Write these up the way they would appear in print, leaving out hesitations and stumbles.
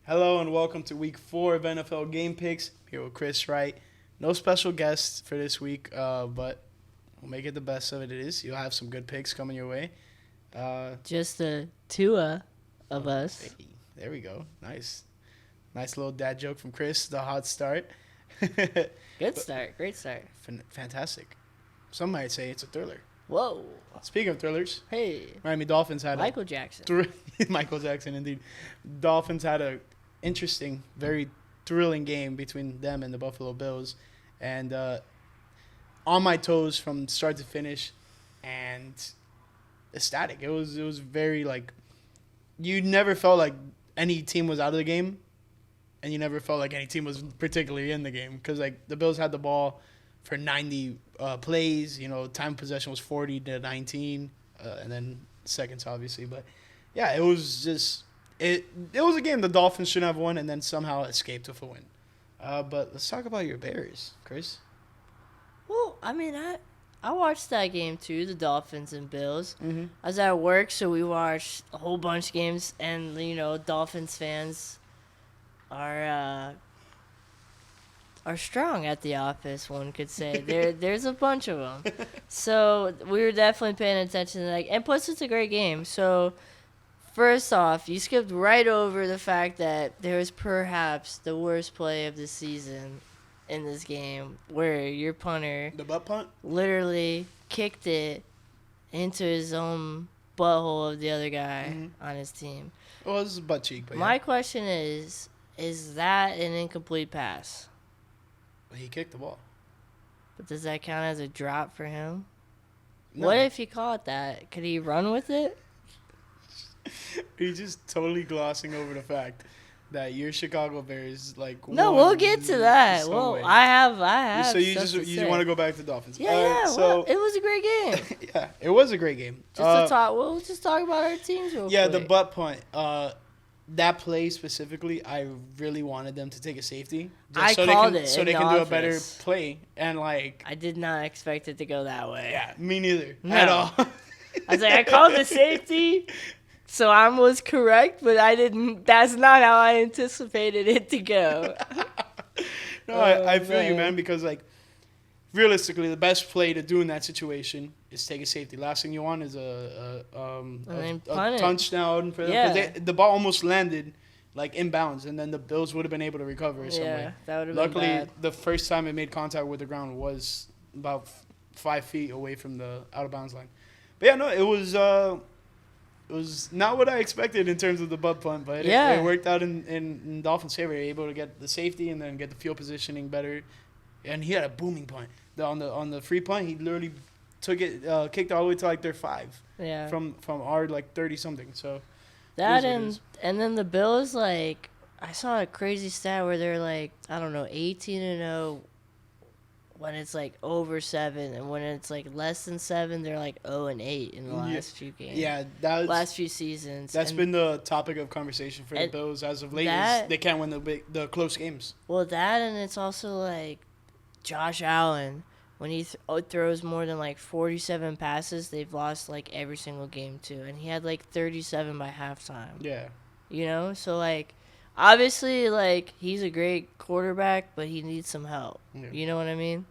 Hello and welcome to week 4 of NFL Game Picks. I'm here with Chris Wright. No special guests for this week, but we'll make it the best of it is. You'll have some good picks coming your way. Just the two of us. Hey, there we go. Nice little dad joke from Chris. The hot start. Good start. Great start. Fantastic. Some might say it's a thriller. Whoa. Speaking of thrillers, Hey. Miami Dolphins had Michael Jackson. Michael Jackson, indeed. Dolphins had a interesting, very thrilling game between them and the Buffalo Bills, and on my toes from start to finish, and ecstatic. It was very you never felt like any team was out of the game, and you never felt like any team was particularly in the game because the Bills had the ball for 90 plays. Time of possession was 40-19, and then seconds obviously, but yeah, it was just. It was a game the Dolphins shouldn't have won and then somehow escaped with a win. But let's talk about your Bears, Chris. Well, I watched that game too, the Dolphins and Bills. Mm-hmm. I was at work, so we watched a whole bunch of games, and Dolphins fans are strong at the office. One could say there's a bunch of them. So we were definitely paying attention to that, and plus it's a great game. So. First off, you skipped right over the fact that there was perhaps the worst play of the season in this game where your punter The butt punt? literally kicked it into his own butthole of the other guy Mm-hmm. on his team. Well, it was butt cheek, but My yeah. question is that an incomplete pass? He kicked the ball. But does that count as a drop for him? No. What if he caught that? Could he run with it? He's just totally glossing over the fact that your Chicago Bears No, won we'll get to that. some Well, way. I have. So you stuff just to you say. want to go back to the Dolphins? Yeah, All right, yeah. so Well, it was a great game. yeah, it was a great game. Just to talk. We'll just talk about our teams real Yeah, quick. the butt punt. That play specifically, I really wanted them to take a safety. I so called they can, it so in they the can do a better office. play. And I did not expect it to go that way. yeah, me neither No. at all. I was like, I called the safety, so I was correct, but I didn't. That's not how I anticipated it to go. No, I feel you, man. man, because realistically, the best play to do in that situation is take a safety. Last thing you want is a then punt it. touchdown for them. 'Cause Yeah. the ball almost landed inbounds, and then the Bills would have been able to recover some Yeah, way. that would have been Luckily, bad. the first time it made contact with the ground was about 5 feet away from the out of bounds line. But yeah, no, it was not what I expected in terms of the butt punt, but Yeah. it worked out in Dolphins' favor. Able to get the safety and then get the field positioning better, and he had a booming punt. On the free punt, he literally took it, kicked all the way to their 5 Yeah. from our 30 something. So That It is. and then the Bills, I saw a crazy stat where they're 18-0 when it's over 7, and when it's less than 7, they're 0-8 in the Yeah. last few games. yeah, Last few seasons. that's And- been the topic of conversation for the and Bills as of late. Is that- they can't win the close games. Well, that, and it's also Josh Allen. When he throws more than 47 passes, they've lost every single game too. And he had 37 by halftime. Yeah, So obviously he's a great quarterback, but he needs some help. Yeah. You know what I mean?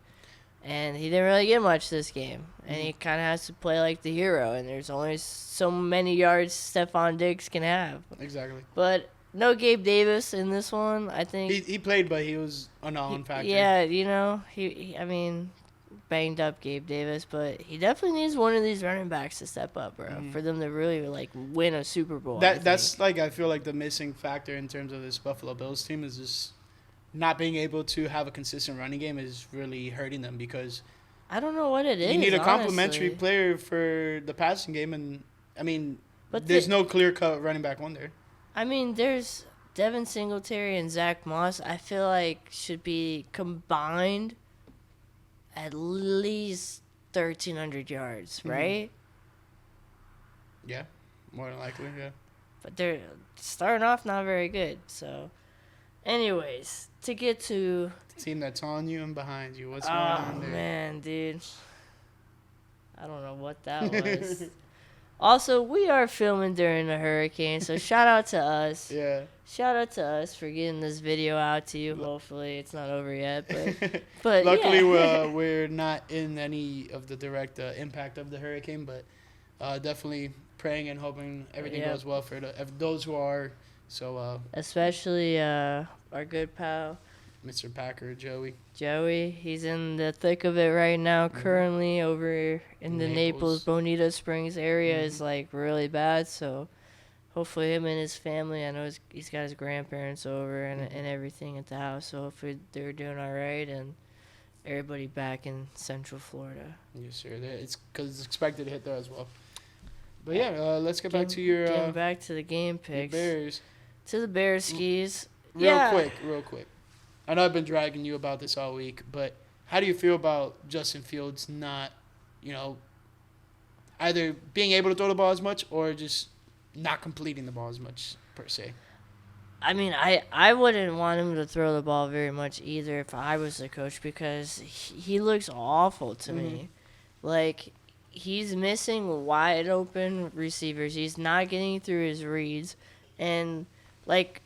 And he didn't really get much this game. And he kind of has to play like the hero. And there's only so many yards Stephon Diggs can have. exactly. But no Gabe Davis in this one, I think. He played, but he was a non-factor. Yeah, he banged up Gabe Davis, but he definitely needs one of these running backs to step up, bro, for them to really win a Super Bowl. That's I feel the missing factor in terms of this Buffalo Bills team is just not being able to have a consistent running game is really hurting them because I don't know what it is. you need a complementary honestly. player for the passing game, and But there's no clear-cut running back one there. There's Devin Singletary and Zach Moss. I feel should be combined at least 1,300 yards, right? Yeah, more than likely, yeah. But they're starting off not very good. So, anyways, to get to The team that's on you and behind you. What's going on there? man, dude, I don't know what that was. Also, we are filming during the hurricane, so shout out to us. Yeah. Shout out to us for getting this video out to you. Hopefully, it's not over yet, but Luckily, yeah. we're not in any of the direct impact of the hurricane, but definitely praying and hoping everything goes well for those who are. So especially our good pal Mr. Packer, Joey, he's in the thick of it right now. Currently, over in the Naples Bonita Springs area is like really bad. So hopefully, him and his family. I know he's got his grandparents over and everything at the house. So hopefully, they're doing all right and everybody back in Central Florida. Yes, sir. It's because it's expected to hit there as well. But yeah, let's get back to your getting back to the game picks. Bears. To the Bears skis. Real quick. I know I've been dragging you about this all week, but how do you feel about Justin Fields not, either being able to throw the ball as much or just not completing the ball as much, per se? I mean, I wouldn't want him to throw the ball very much either if I was the coach because he looks awful to me. Like, he's missing wide open receivers. He's not getting through his reads. And, like,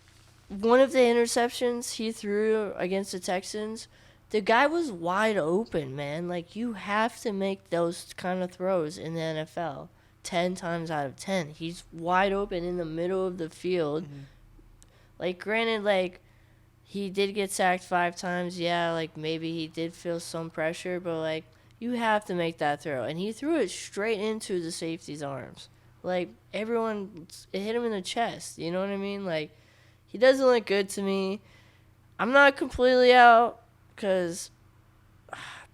one of the interceptions he threw against the Texans, the guy was wide open, man. Like, you have to make those kind of throws in the NFL 10 times out of 10. He's wide open in the middle of the field. Like, granted, like, he did get sacked 5 times. Yeah, like, maybe he did feel some pressure, but, like, you have to make that throw. And he threw it straight into the safety's arms. Like, it hit him in the chest. You know what I mean? Like, he doesn't look good to me. I'm not completely out because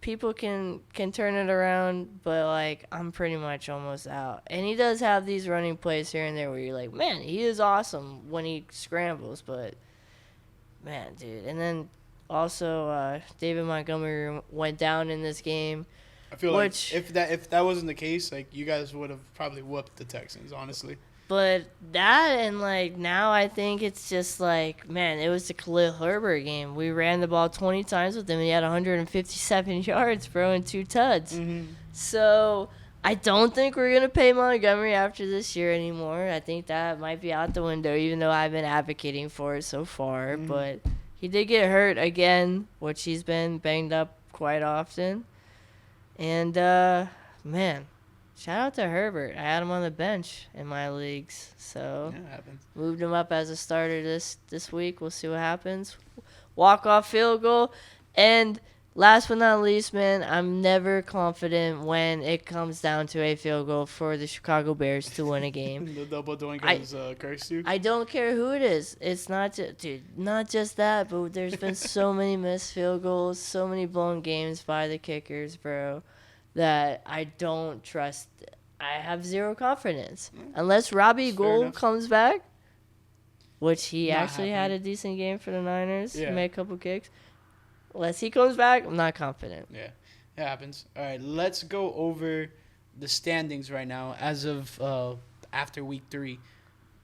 people can turn it around, but, like, I'm pretty much almost out. And he does have these running plays here and there where you're like, man, he is awesome when he scrambles, but, man, dude. And then also David Montgomery went down in this game. I feel like if that wasn't the case, like, you guys would have probably whooped the Texans, honestly. But that and, like, now I think it's just, like, man, it was the Khalil Herbert game. We ran the ball 20 times with him, and he had 157 yards, bro, and 2 tuds. So I don't think we're going to pay Montgomery after this year anymore. I think that might be out the window, even though I've been advocating for it so far. But he did get hurt again, which he's been banged up quite often. And, man, shout out to Herbert. I had him on the bench in my leagues. So moved him up as a starter this week. We'll see what happens. Walk-off field goal. And last but not least, man, I'm never confident when it comes down to a field goal for the Chicago Bears to win a game. The double doink is cursed you? I don't care who it is. It's not just that, but there's been so many missed field goals, so many blown games by the kickers, bro, that I don't trust. I have zero confidence. Unless Robbie Gould comes back, which he actually had a decent game for the Niners. He made a couple kicks. Unless he comes back, I'm not confident. Yeah, it happens. All right, let's go over the standings right now as of after week 3.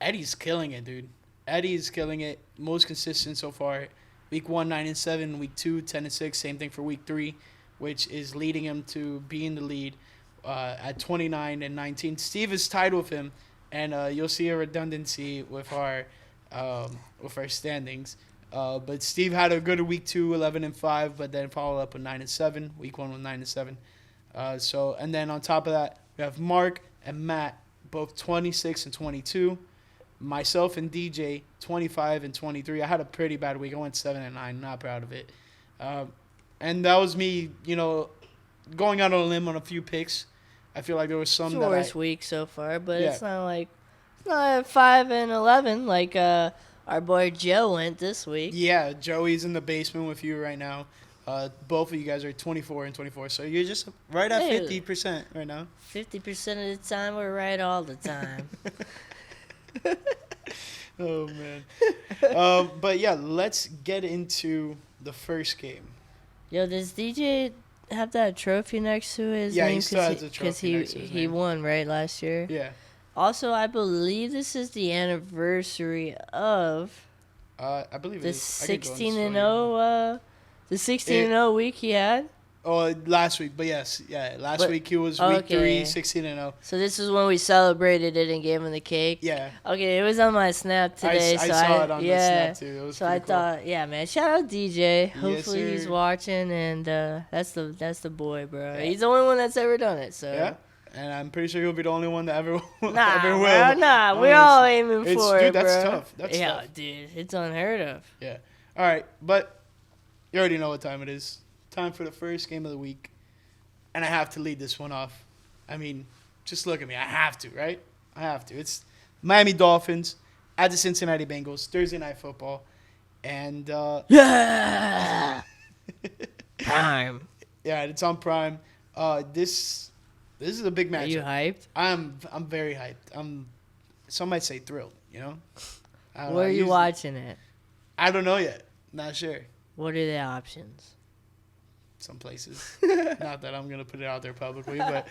Eddie's killing it, dude. Eddie's killing it. Most consistent so far. Week 1, 9-7. Week 2, 10-6. Same thing for week 3, which is leading him to be in the lead at 29-19. Steve is tied with him, and you'll see a redundancy with our standings. But Steve had a good week 2, 11-5, but then followed up with 9-7. Week 1 with 9-7. And then on top of that, we have Mark and Matt, both 26-22. Myself and DJ, 25-23. I had a pretty bad week. I went 7-9. Not proud of it. And that was me, going out on a limb on a few picks. I feel like there was some worst week so far, but it's not like 5-11 like our boy Joe went this week. Yeah, Joey's in the basement with you right now. Both of you guys are 24-24, so you're just right at 50% right now. 50% of the time, we're right all the time. Oh, man. But, yeah, let's get into the first game. Yo, does DJ have that trophy next to his name? Yeah, he still has a trophy next to his name. He won, right, last year? Yeah. Also, I believe this is the anniversary of I believe the it is. 16-0 the 16-0 week he had. Oh, last week, but yes, yeah. Last week he was week 3, 16-0. So this is when we celebrated it and gave him the cake. Yeah. Okay, it was on my Snap today. I saw it on the Snap too. It was so I cool. thought, yeah, man. Shout out DJ. Yes, Hopefully he's sir. watching, and that's the boy, bro. Yeah. He's the only one that's ever done it. So Yeah. And I'm pretty sure he'll be the only one that ever nah, ever will. bro, nah. We're all aiming for it, dude, that's bro. tough. That's yeah, tough. dude, it's unheard of. Yeah. All right, but you already know what time it is. Time for the first game of the week. And I have to lead this one off. I mean, just look at me. I have to, right? I have to. It's Miami Dolphins at the Cincinnati Bengals, Thursday Night Football. And yeah, Prime. Yeah, it's on Prime. This is a big matchup. Are you hyped? I'm very hyped. Some might say thrilled, you know? Where are you watching it? I don't know yet. Not sure. What are the options? Some places. Not that I'm going to put it out there publicly, but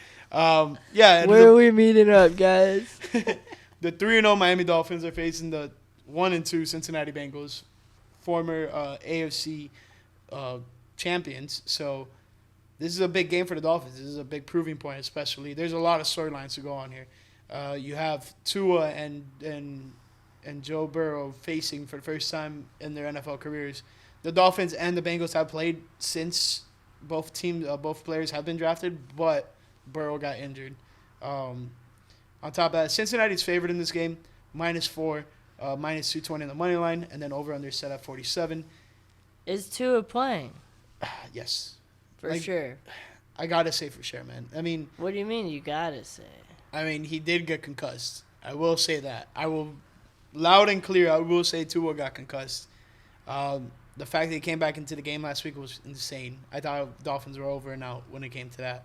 yeah. Where are we meeting up, guys? The 3-0 Miami Dolphins are facing the 1-2 Cincinnati Bengals, former AFC champions. So this is a big game for the Dolphins. This is a big proving point, especially. There's a lot of storylines to go on here. You have Tua and Joe Burrow facing for the first time in their NFL careers. The Dolphins and the Bengals have played since both players have been drafted, but Burrow got injured. On top of that, Cincinnati's favored in this game, -4, -220 on the money line, and then over/under set at 47. Is Tua playing? Yes. For sure. I gotta say for sure, man. I mean, what do you mean you gotta say? I mean, he did get concussed. I will say that. I will, loud and clear, I will say Tua got concussed. The fact that he came back into the game last week was insane. I thought Dolphins were over and out when it came to that.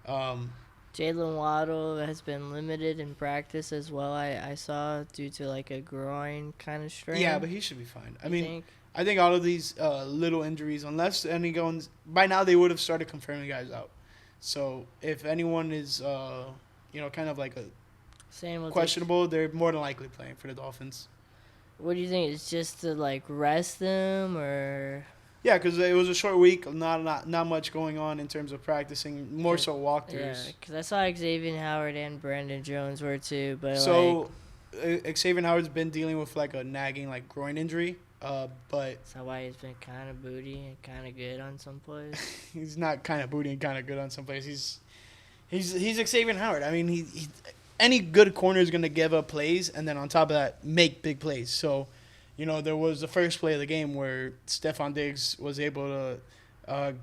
Jalen Waddle has been limited in practice as well. I saw due to like a groin kind of strain. Yeah, but he should be fine. I think all of these little injuries, unless any goes, by now they would have started confirming guys out. So if anyone is, kind of like questionable, they're more than likely playing for the Dolphins. What do you think? It's just to like rest them, or? Yeah, because it was a short week. Not much going on in terms of practicing. More so walkthroughs. Yeah, because I saw Xavier Howard and Brandon Jones were too, but Xavier Howard's been dealing with like a nagging groin injury. But that's why he's been kind of booty and kind of good on some plays. He's not kind of booty and kind of good on some plays. He's Xavier Howard. I mean, he any good corner is going to give up plays, and then on top of that, make big plays. So, there was the first play of the game where Stephon Diggs was able to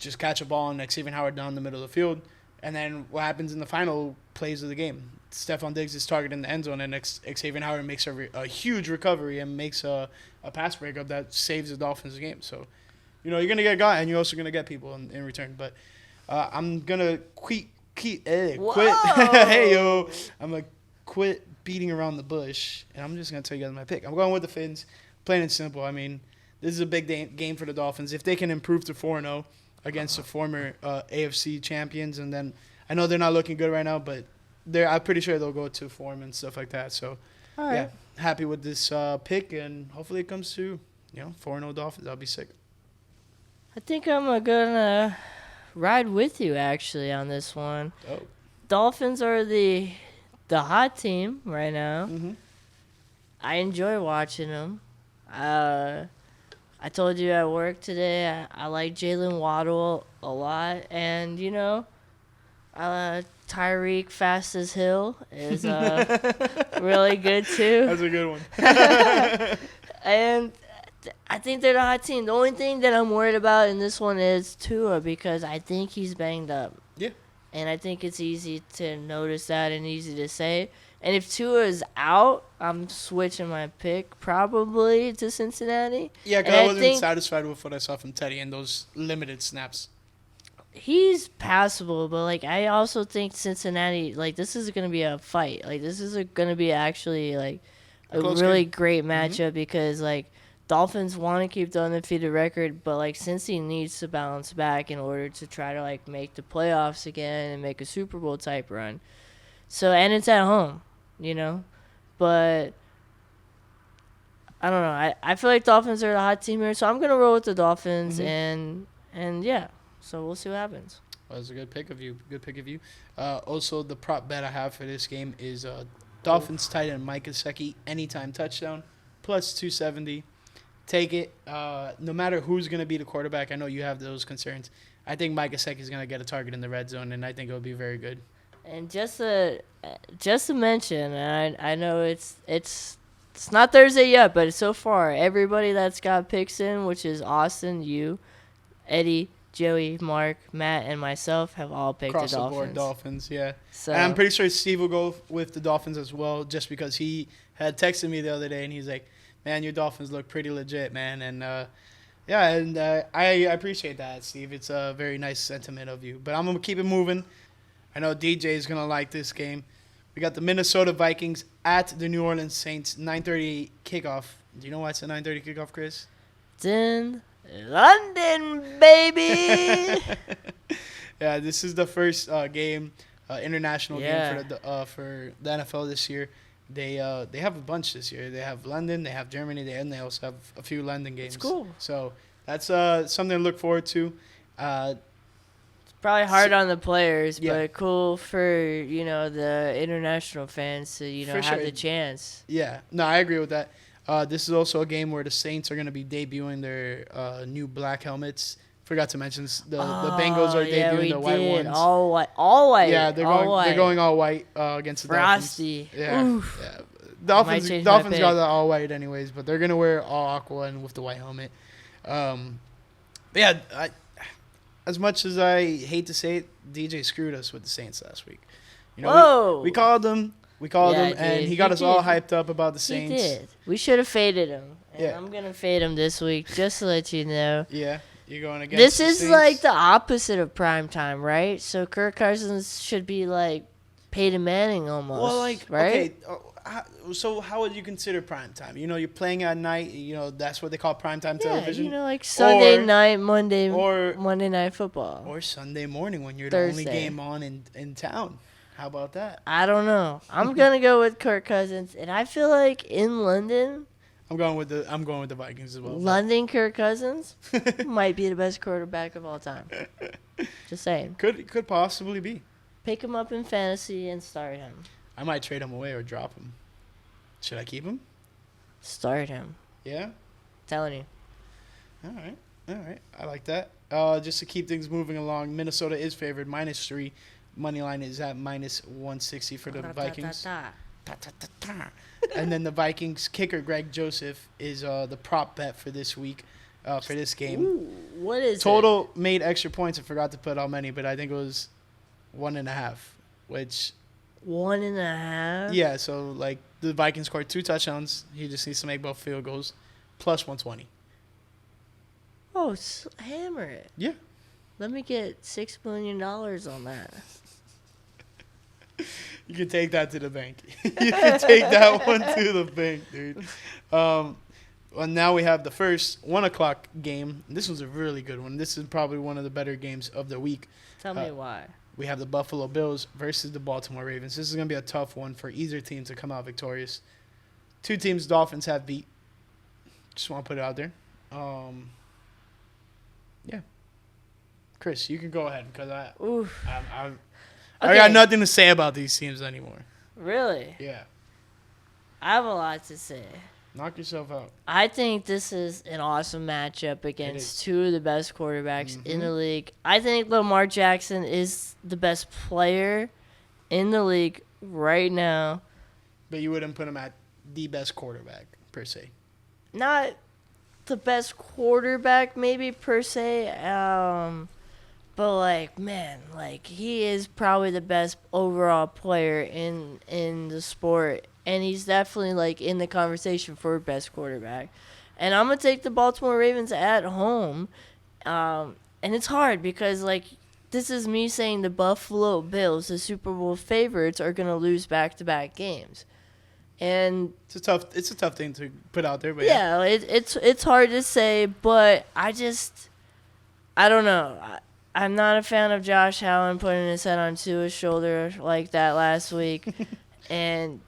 just catch a ball and Xavier Howard down the middle of the field. And then what happens in the final plays of the game? Stephon Diggs is targeted in the end zone, and Xavier Howard makes a huge recovery and makes a pass breakup that saves the Dolphins game. So, you're going to get a guy, and you're also going to get people in return. But I'm going to quit. Hey, yo. I'm going to quit beating around the bush, and I'm just going to tell you guys my pick. I'm going with the Fins, plain and simple. I mean, this is a big game for the Dolphins. If they can improve to 4-0 against the former AFC champions, and then I know they're not looking good right now, but I'm pretty sure they'll go to form and stuff like that. So, yeah, happy with this pick, and hopefully it comes to 4-0 Dolphins. I'll be sick. I think I'm gonna ride with you actually on this one. Oh. Dolphins are the hot team right now. Mm-hmm. I enjoy watching them. I told you at work today I like Jalen Waddle a lot, and Tyreek Fast as Hill is really good too. That's a good one. And I think they're the hot team. The only thing that I'm worried about in this one is Tua, because I think he's banged up. Yeah. And I think it's easy to notice that and easy to say. And if Tua is out, I'm switching my pick probably to Cincinnati. Yeah, because I wasn't satisfied with what I saw from Teddy in those limited snaps. He's passable, but I also think Cincinnati, this is going to be a fight. This is going to be actually a really great matchup, because Dolphins want to keep the undefeated record, but Cincy needs to bounce back in order to try to make the playoffs again and make a Super Bowl type run. So, and it's at home, but I don't know. I feel like Dolphins are the hot team here, so I'm gonna roll with the Dolphins, and yeah. So we'll see what happens. Well, that's a good pick of you. Good pick of you. Also, the prop bet I have for this game is Dolphins tight end Mike Gesicki anytime touchdown plus 270. Take it. No matter who's going to be the quarterback, I know you have those concerns. I think Mike Gesicki is going to get a target in the red zone, and I think it'll be very good. And just to mention, I know it's not Thursday yet, but so far everybody that's got picks in, which is Austin, you, Eddie, Joey, Mark, Matt, and myself, have all picked Across the Dolphins. the board, Dolphins, yeah. So, and I'm pretty sure Steve will go with the Dolphins as well, just because he had texted me the other day, and he's like, man, your Dolphins look pretty legit, man. And, I appreciate that, Steve. It's a very nice sentiment of you. But I'm going to keep it moving. I know DJ is going to like this game. We got the Minnesota Vikings at the New Orleans Saints, 9:30 kickoff. Do you know why it's a 9:30 kickoff, Chris? It's in London, baby. Yeah, this is the first game, international game for the NFL this year. They have a bunch this year. They have London, they have Germany, and they also have a few London games. It's cool. So that's something to look forward to. Probably hard on the players, Yeah. but cool for, the international fans to, For have sure. the chance. Yeah, no, I agree with that. This is also a game where the Saints are going to be debuting their new black helmets. Forgot to mention the Bengals are debuting the white ones. All white. Yeah, they're going all white against the Frosty. Dolphins. Oof. Yeah. Dolphins change got my the all white anyways, but they're gonna wear all aqua and with the white helmet. As much as I hate to say it, DJ screwed us with the Saints last week. Whoa. We called him. Yeah, And dude, he got us all did. hyped up about the He Saints. did. We should have faded him. And Yeah. I'm going to fade him this week, just to let you know. Yeah, you're going against This the is Saints. like the opposite of prime time, right? So Kirk Cousins should be like Peyton Manning almost. Well, like, right? okay, so how would you consider prime time? You're playing at night. That's what they call prime time television. Yeah, like Sunday Or- night, Monday Night Football. Or Sunday morning when you're Thursday. the only game on in town. How about that? I don't know. I'm gonna go with Kirk Cousins, and I feel like in London, I'm going with the Vikings as well. London Kirk Cousins might be the best quarterback of all time. Just saying. Could possibly be. Pick him up in fantasy and start him. I might trade him away or drop him. Should I keep him? Start him. Yeah. Telling you. All right. I like that. Just to keep things moving along, Minnesota is favored -3. Money line is at -160 for the Vikings. And then the Vikings kicker Greg Joseph is the prop bet for this week, for this game. Ooh, what is Total made extra points. I forgot to put how many, but I think it was 1.5. Which, 1.5? yeah. So like the Vikings scored 2 touchdowns. He just needs to make both field goals, plus 120. Oh, hammer it. Yeah. Let me get $6 million on that. You can take that to the bank. You can take that one to the bank, dude. Well, now we have the first 1 o'clock game. This was a really good one. This is probably one of the better games of the week. Tell me why. We have the Buffalo Bills versus the Baltimore Ravens. This is going to be a tough one for either team to come out victorious. 2 teams Dolphins have beat. Just want to put it out there. Yeah. Chris, you can go ahead because Oof. I got nothing to say about these teams anymore. Really? Yeah. I have a lot to say. Knock yourself out. I think this is an awesome matchup against 2 of the best quarterbacks in the league. I think Lamar Jackson is the best player in the league right now. But you wouldn't put him at the best quarterback, per se. Not the best quarterback, maybe, per se. But, he is probably the best overall player in the sport. And he's definitely, in the conversation for best quarterback. And I'm going to take the Baltimore Ravens at home. And it's hard because, this is me saying the Buffalo Bills, the Super Bowl favorites, are going to lose back-to-back games. And It's a tough thing to put out there, but it's hard to say, but I don't know. I'm not a fan of Josh Allen putting his head onto his shoulder like that last week. And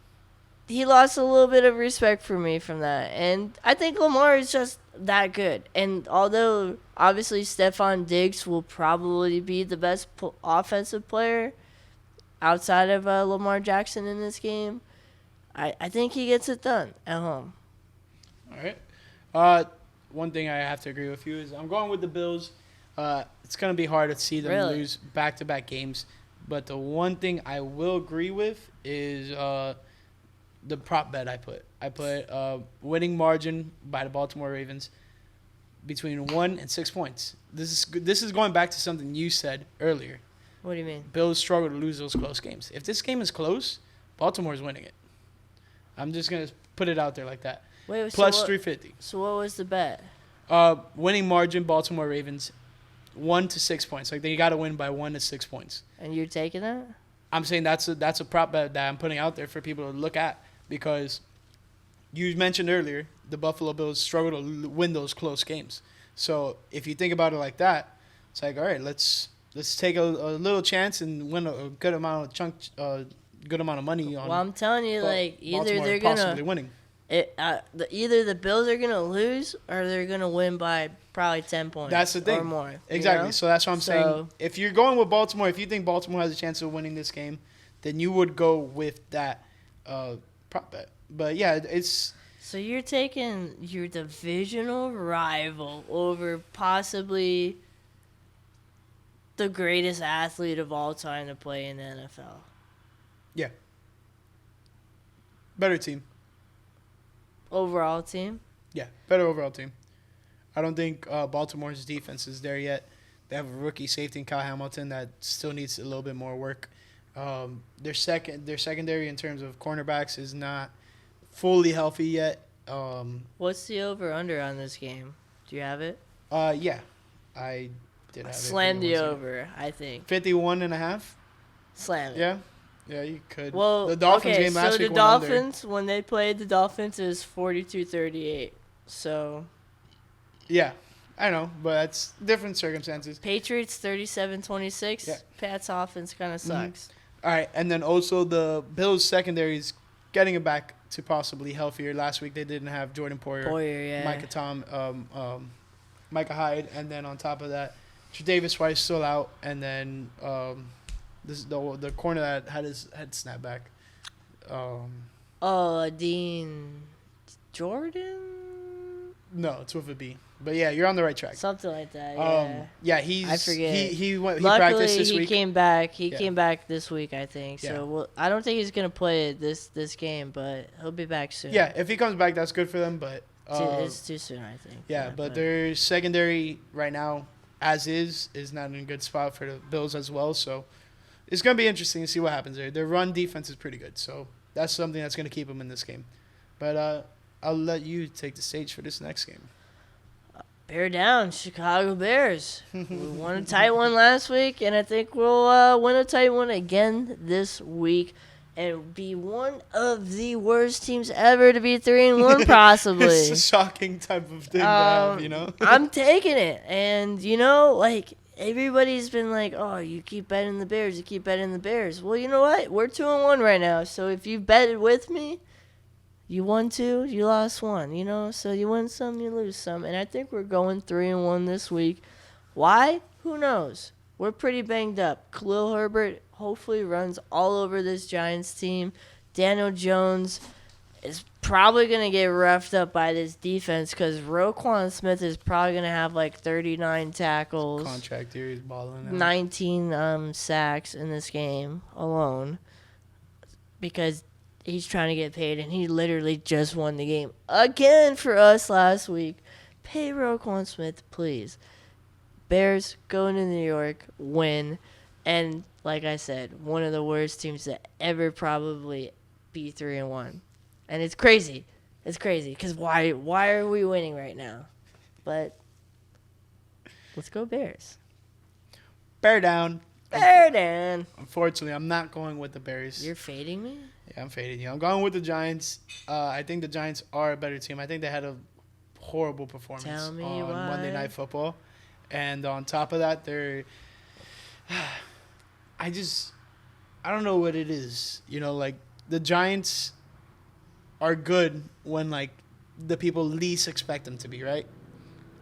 he lost a little bit of respect for me from that. And I think Lamar is just that good. And although obviously Stephon Diggs will probably be the best offensive player outside of Lamar Jackson in this game, I think he gets it done at home. All right. One thing I have to agree with you is I'm going with the Bills. It's going to be hard to see them lose back-to-back games. But the one thing I will agree with is the prop bet I put. I put winning margin by the Baltimore Ravens between 1 and 6 points. This is going back to something you said earlier. What do you mean? Bills struggle to lose those close games. If this game is close, Baltimore's winning it. I'm just going to put it out there like that. Wait, Plus 350. So what was the bet? Winning margin, Baltimore Ravens, 1 to 6 points. Like, they got to win by 1 to 6 points. And you're taking that? I'm saying that's a prop bet that I'm putting out there for people to look at because you mentioned earlier the Buffalo Bills struggle to win those close games. So if you think about it like that, it's like, all right, let's take a little chance and win a good amount of money on. Well, I'm telling you, like either Baltimore they're gonna possibly winning. Either the Bills are gonna lose or they're gonna win by probably 10 points. That's the thing. Or more. Exactly. You know? So that's what I'm saying. If you're going with Baltimore, if you think Baltimore has a chance of winning this game, then you would go with that prop bet. But yeah, it's. So you're taking your divisional rival over possibly the greatest athlete of all time to play in the NFL. Yeah. Better team. Overall team? Yeah, better overall team. I don't think Baltimore's defense is there yet. They have a rookie safety in Kyle Hamilton that still needs a little bit more work. Their secondary in terms of cornerbacks is not fully healthy yet. What's the over-under on this game? Do you have it? Yeah, I did have it. Slam the over, I think. 51.5? Slam it. Yeah. Yeah, you could. Well, the Dolphins game last week so the Dolphins, when they played the Dolphins, is 42-38. So. Yeah, I know, but that's different circumstances. Patriots 37-26. Yeah. Pat's offense kind of sucks. Mm-hmm. All right, and then also the Bills secondary is getting it back to possibly healthier. Last week they didn't have Jordan Poyer, yeah. Micah Hyde, and then on top of that, Tre'Davious White still out, and then this is the corner that had his head snapped back. Dean Jordan? No, it's with a B. But yeah, you're on the right track. Something like that. Yeah. Yeah, I forget. He Luckily, practiced this week. He came back. He came back this week, I think. Yeah. So I don't think he's gonna play this game, but he'll be back soon. Yeah, if he comes back, that's good for them. But it's too soon, I think. Yeah, but their secondary right now, as is not in a good spot for the Bills as well. So it's gonna be interesting to see what happens there. Their run defense is pretty good, so that's something that's gonna keep them in this game. But I'll let you take the stage for this next game. Bear down, Chicago Bears. We won a tight one last week, and I think we'll win a tight one again this week and be one of the worst teams ever to be 3-1, possibly. It's a shocking type of thing to have, you know? I'm taking it. And, like, everybody's been like, oh, you keep betting the Bears, you keep betting the Bears. Well, you know what? We're 2-1 right now, so if you betted with me, you won 2, you lost 1, so you win some, you lose some. And I think we're going 3-1 this week. Why? Who knows? We're pretty banged up. Khalil Herbert hopefully runs all over this Giants team. Daniel Jones is probably going to get roughed up by this defense because Roquan Smith is probably going to have like 39 tackles. Contract year, he's balling out. 19 sacks in this game alone because he's trying to get paid, and he literally just won the game again for us last week. Pay Roquan Smith, please. Bears go into New York, win, and like I said, one of the worst teams to ever probably be 3-1. And it's crazy. It's crazy because why are we winning right now? But let's go Bears. Bear down. Bear down. Unfortunately, I'm not going with the Bears. You're fading me? Yeah, I'm fading you. I'm going with the Giants. I think the Giants are a better team. I think they had a horrible performance on Monday Night Football. And on top of that, I don't know what it is. Like the Giants, are good when like the people least expect them to be, right?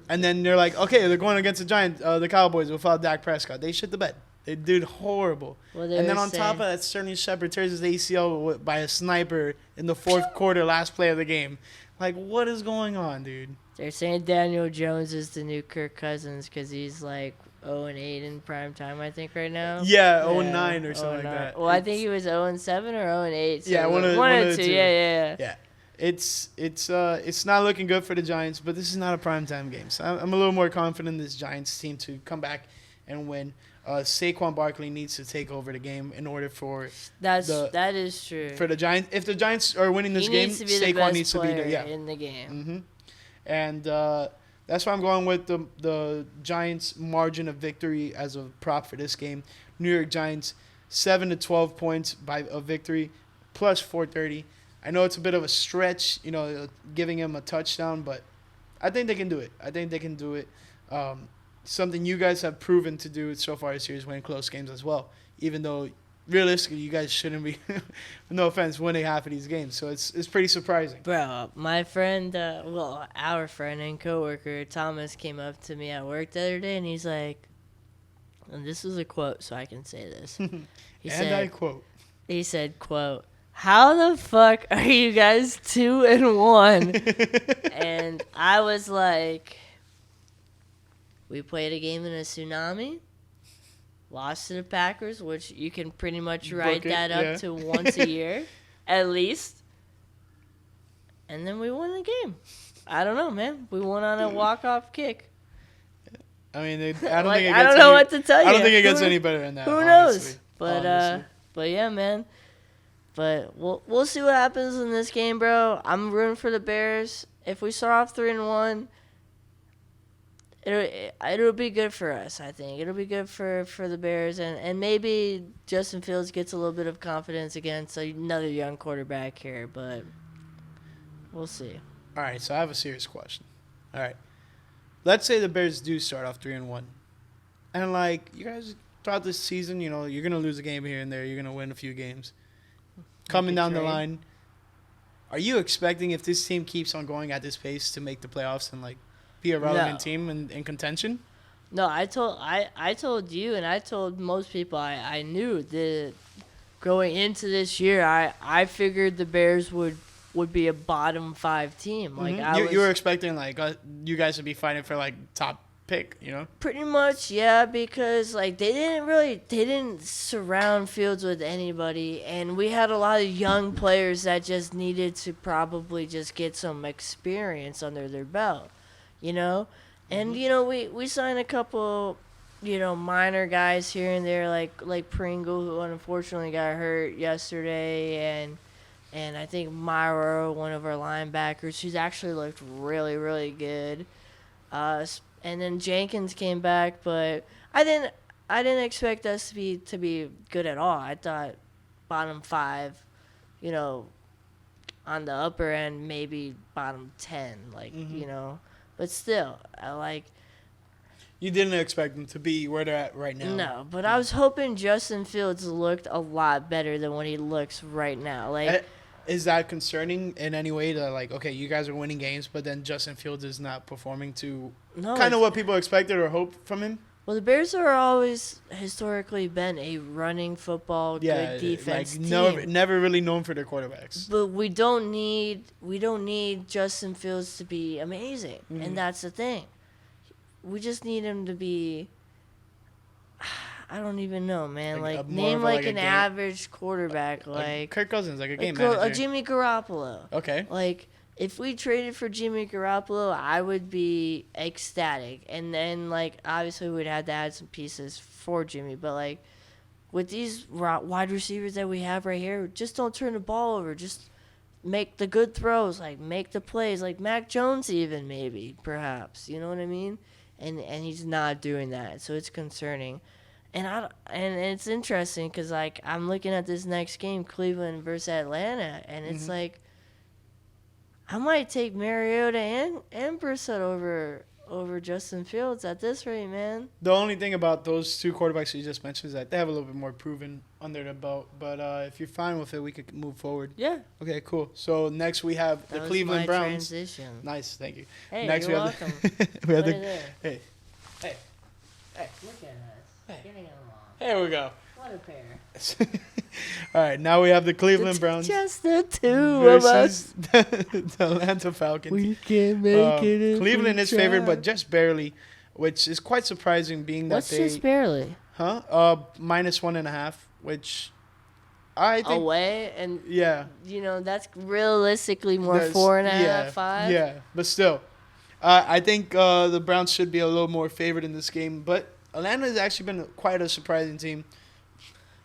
And then they're like, okay, they're going against the Cowboys without Dak Prescott. They shit the bed. They did horrible. Well, And then on top of that, Sterling Shepard tears his ACL by a sniper in the fourth quarter, last play of the game. Like, what is going on, dude? They're saying Daniel Jones is the new Kirk Cousins because he's like 0-8 in prime time, I think, right now. Yeah, 0-9 or something like that. Well, I think he was 0-7 or 0-8. So yeah, one of the two. Yeah. It's not looking good for the Giants, but this is not a primetime game. So I'm a little more confident in this Giants team to come back and win. Saquon Barkley needs to take over the game in order for that is true. For the Giants, if the Giants are winning this game, Saquon needs to be in the game. Mm-hmm. And that's why I'm going with the Giants margin of victory as a prop for this game. New York Giants 7 to 12 points of victory, plus 430. I know it's a bit of a stretch, giving him a touchdown, but I think they can do it. Something you guys have proven to do so far this year is win close games as well, even though realistically you guys shouldn't be, no offense, winning half of these games. So it's pretty surprising. Bro, my friend, our friend and coworker, Thomas, came up to me at work the other day, and he's like, and this is a quote, so I can say this. I quote. He said, quote, "How the fuck are you guys 2-1?" And I was like, we played a game in a tsunami, lost to the Packers, which you can pretty much write that up to once a year, at least. And then we won the game. I don't know, man. We won on a walk-off kick. I mean, I don't know what to tell you. I don't think it gets any better than that. Who knows? But yeah, man. But we'll see what happens in this game, bro. I'm rooting for the Bears. If we start off 3-1, it'll be good for us, I think. It'll be good for the Bears, and maybe Justin Fields gets a little bit of confidence against another young quarterback here, but we'll see. All right, so I have a serious question. All right. Let's say the Bears do start off 3-1. And, like, you guys throughout this season, you're going to lose a game here and there. You're going to win a few games. Coming down the line, are you expecting, if this team keeps on going at this pace, to make the playoffs and, like, be a relevant team in contention? No, I told you, and I told most people I knew that going into this year, I figured the Bears would be a bottom 5 team. Like you were expecting like you guys would be fighting for like top pick, Pretty much, yeah, because like they didn't surround Fields with anybody, and we had a lot of young players that just needed to probably just get some experience under their belt, And we signed a couple, minor guys here and there, like Pringle, who unfortunately got hurt yesterday, and I think Myro, one of our linebackers, who's actually looked really, really good. And then Jenkins came back, but I didn't expect us to be good at all. I thought bottom 5, on the upper end, maybe bottom 10, But still, You didn't expect them to be where they're at right now. No, but I was hoping Justin Fields looked a lot better than what he looks right now. Is that concerning in any way that, like, okay, you guys are winning games, but then Justin Fields is not performing to kind of what people expected or hoped from him? Well, the Bears are always historically been a running football, good defense team. Never really known for their quarterbacks. But we don't need Justin Fields to be amazing, and that's the thing. We just need him to be. I don't even know, man. Name an average quarterback, like Kirk Cousins, like a game manager. A Jimmy Garoppolo. Okay. If we traded for Jimmy Garoppolo, I would be ecstatic. And then, obviously, we'd have to add some pieces for Jimmy. But, with these wide receivers that we have right here, just don't turn the ball over. Just make the good throws, make the plays. Like Mac Jones even, maybe, perhaps. You know what I mean? And he's not doing that. So it's concerning. And it's interesting because, I'm looking at this next game, Cleveland versus Atlanta, and it's I might take Mariota and Brissett over Justin Fields at this rate, man. The only thing about those two quarterbacks you just mentioned is that they have a little bit more proven under their belt. But if you're fine with it, we could move forward. Yeah. Okay, cool. So next we have the That was Cleveland my Browns. transition. Nice, thank you. Hey, Next you're we have welcome. we have Right the there. hey. Look at us. Getting along. Here we go. What a pair. All right, now we have the Cleveland Browns Just the two of us. versus the Atlanta Falcons. We can make it. If Cleveland we is favored, try. but just barely, which is quite surprising, being that What's they just barely -1.5, which I think away, and yeah, that's realistically more that's- 4.5, yeah, 5. Yeah, but still, I think the Browns should be a little more favored in this game. But Atlanta has actually been quite a surprising team.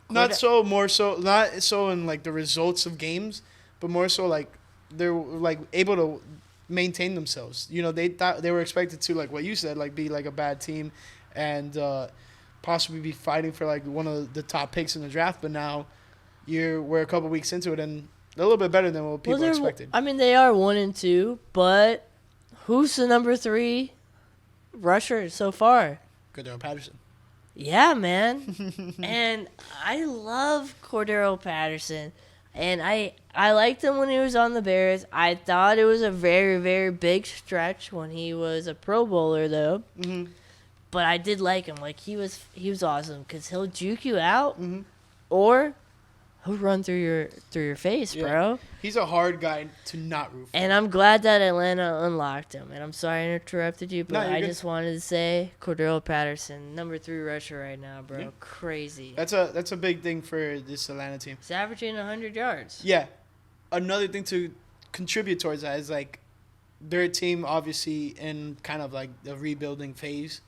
Not so in like the results of games, but more so like they're like able to maintain themselves. They thought they were expected to, like what you said, like be like a bad team and possibly be fighting for like one of the top picks in the draft. But now we're a couple weeks into it and they're a little bit better than what people expected. I mean, they are 1-2, but who's the number 3 rusher so far? Cordero Patterson. Yeah, man. And I love Cordero Patterson. And I liked him when he was on the Bears. I thought it was a very, very big stretch when he was a Pro Bowler, though. Mm-hmm. But I did like him. Like, he was awesome because he'll juke you out Mm-hmm. or he'll run through your face, Yeah. bro. He's a hard guy to not root for. And I'm glad that Atlanta unlocked him. And I'm sorry I interrupted you, but No, you're I good. just wanted to say Cordero Patterson, number 3 rusher right now, bro. Yeah. Crazy. That's a big thing for this Atlanta team. He's averaging 100 yards. Yeah. Another thing to contribute towards that is like their team obviously in kind of like the rebuilding phase.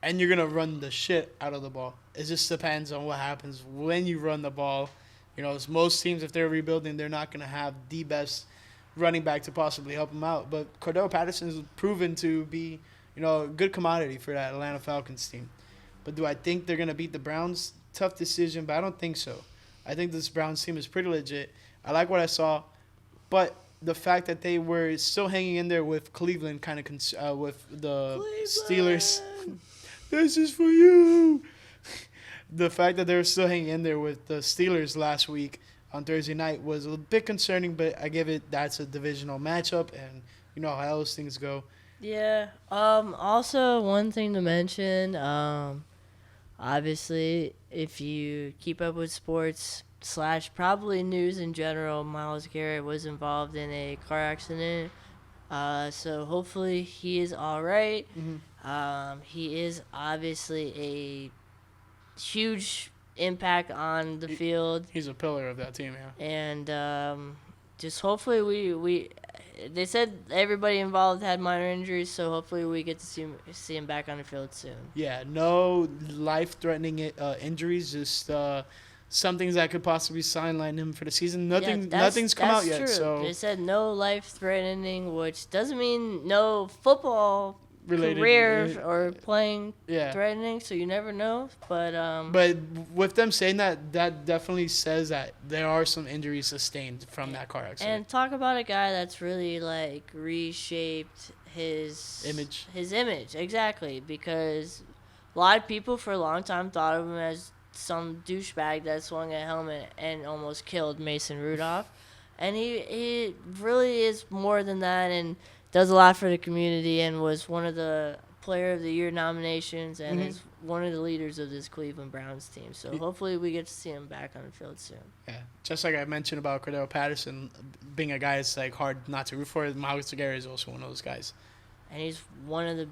And you're gonna run the shit out of the ball. It just depends on what happens when you run the ball. As most teams, if they're rebuilding, they're not gonna have the best running back to possibly help them out. But Cordero Patterson is proven to be, a good commodity for that Atlanta Falcons team. But do I think they're gonna beat the Browns? Tough decision, but I don't think so. I think this Browns team is pretty legit. I like what I saw, but the fact that they were still hanging in there with Cleveland, kind of with the Steelers. This is for you. The fact that they were still hanging in there with the Steelers last week on Thursday night was a bit concerning, but I give it that's a divisional matchup, and you know how those things go. Yeah. Also, one thing to mention, obviously, if you keep up with sports / probably news in general, Myles Garrett was involved in a car accident. So hopefully he is all right. Mm-hmm. He is obviously a huge impact on the field, He's a pillar of that team, yeah. and just hopefully we they said everybody involved had minor injuries, so hopefully we get to see him back on the field soon. Yeah, no life-threatening injuries, just some things that could possibly sideline him for the season. Nothing's come out yet. True. So They said no life-threatening, which doesn't mean no football related career or playing yeah. threatening, so you never know. But But with them saying that definitely says that there are some injuries sustained from that car accident. and talk about a guy that's really like reshaped his Image. His image, exactly, because a lot of people for a long time thought of him as some douchebag that swung a helmet and almost killed Mason Rudolph. And he really is more than that and does a lot for the community and was one of the Player of the Year nominations and is one of the leaders of this Cleveland Browns team. So hopefully we get to see him back on the field soon. Yeah, just like I mentioned about Cordero Patterson being a guy that's like hard not to root for, Myles Garrett is also one of those guys. And he's one of the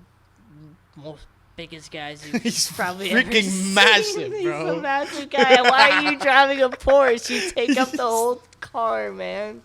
most biggest guys He's you've probably ever freaking seen. massive, He's bro. a massive guy. Why are you driving a Porsche? You take up the whole car, man.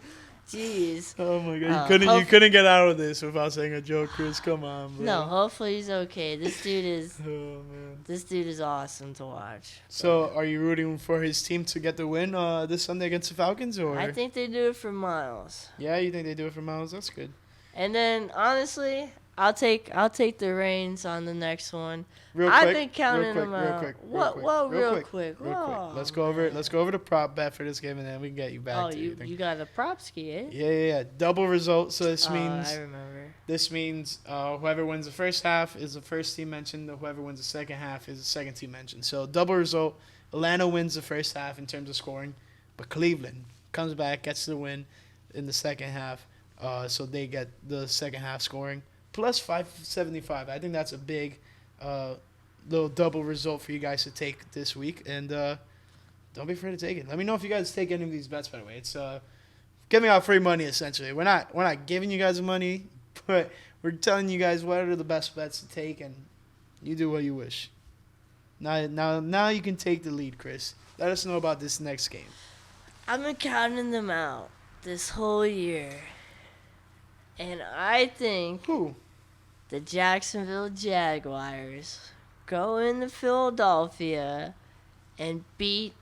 Jeez. Oh my god, you couldn't get out of this without saying a joke, Chris. Come on, bro. No, hopefully he's okay. This dude man. is awesome to watch. So, are you rooting for his team to get the win this Sunday against the Falcons, or? I think they do it for Myles. Yeah, you think they do it for Myles? That's good. And then honestly, I'll take the reins on the next one. Real I've quick, been counting them out. Real quick. Let's go over the prop bet for this game, and then we can get you back. Oh, you got a prop ski, eh? Yeah. Double result. So this means I remember. This means whoever wins the first half is the first team mentioned. Whoever wins the second half is the second team mentioned. So double result. Atlanta wins the first half in terms of scoring, but Cleveland comes back, gets the win in the second half. So they get the second half scoring plus 575. I think that's a big little double result for you guys to take this week. And don't be afraid to take it. Let me know if you guys take any of these bets, by the way. It's giving out free money, essentially. We're not giving you guys the money, but we're telling you guys what are the best bets to take, and you do what you wish. Now you can take the lead, Chris. Let us know about this next game. I've been counting them out this whole year, and I think the Jacksonville Jaguars go into Philadelphia and beat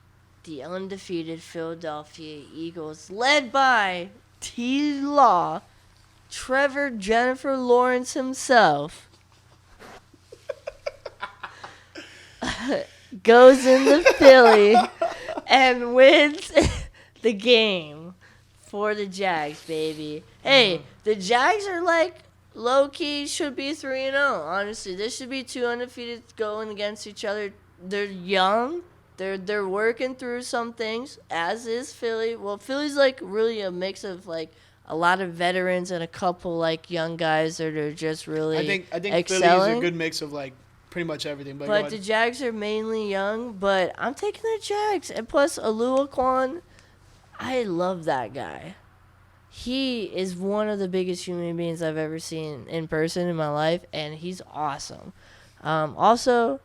the undefeated Philadelphia Eagles, led by T-Law, Trevor Jennifer Lawrence himself, goes into Philly and wins the game for the Jags, baby. Hey, the Jags are like low-key should be 3-0. Honestly, this should be two undefeated going against each other. They're young. They're working through some things, as is Philly. Well, Philly's like really a mix of like a lot of veterans and a couple like young guys that are just really I think excelling. Philly's a good mix of like pretty much everything. But the Jags are mainly young. But I'm taking the Jags, and plus Aluakwan, I love that guy. He is one of the biggest human beings I've ever seen in person in my life, and he's awesome. Also,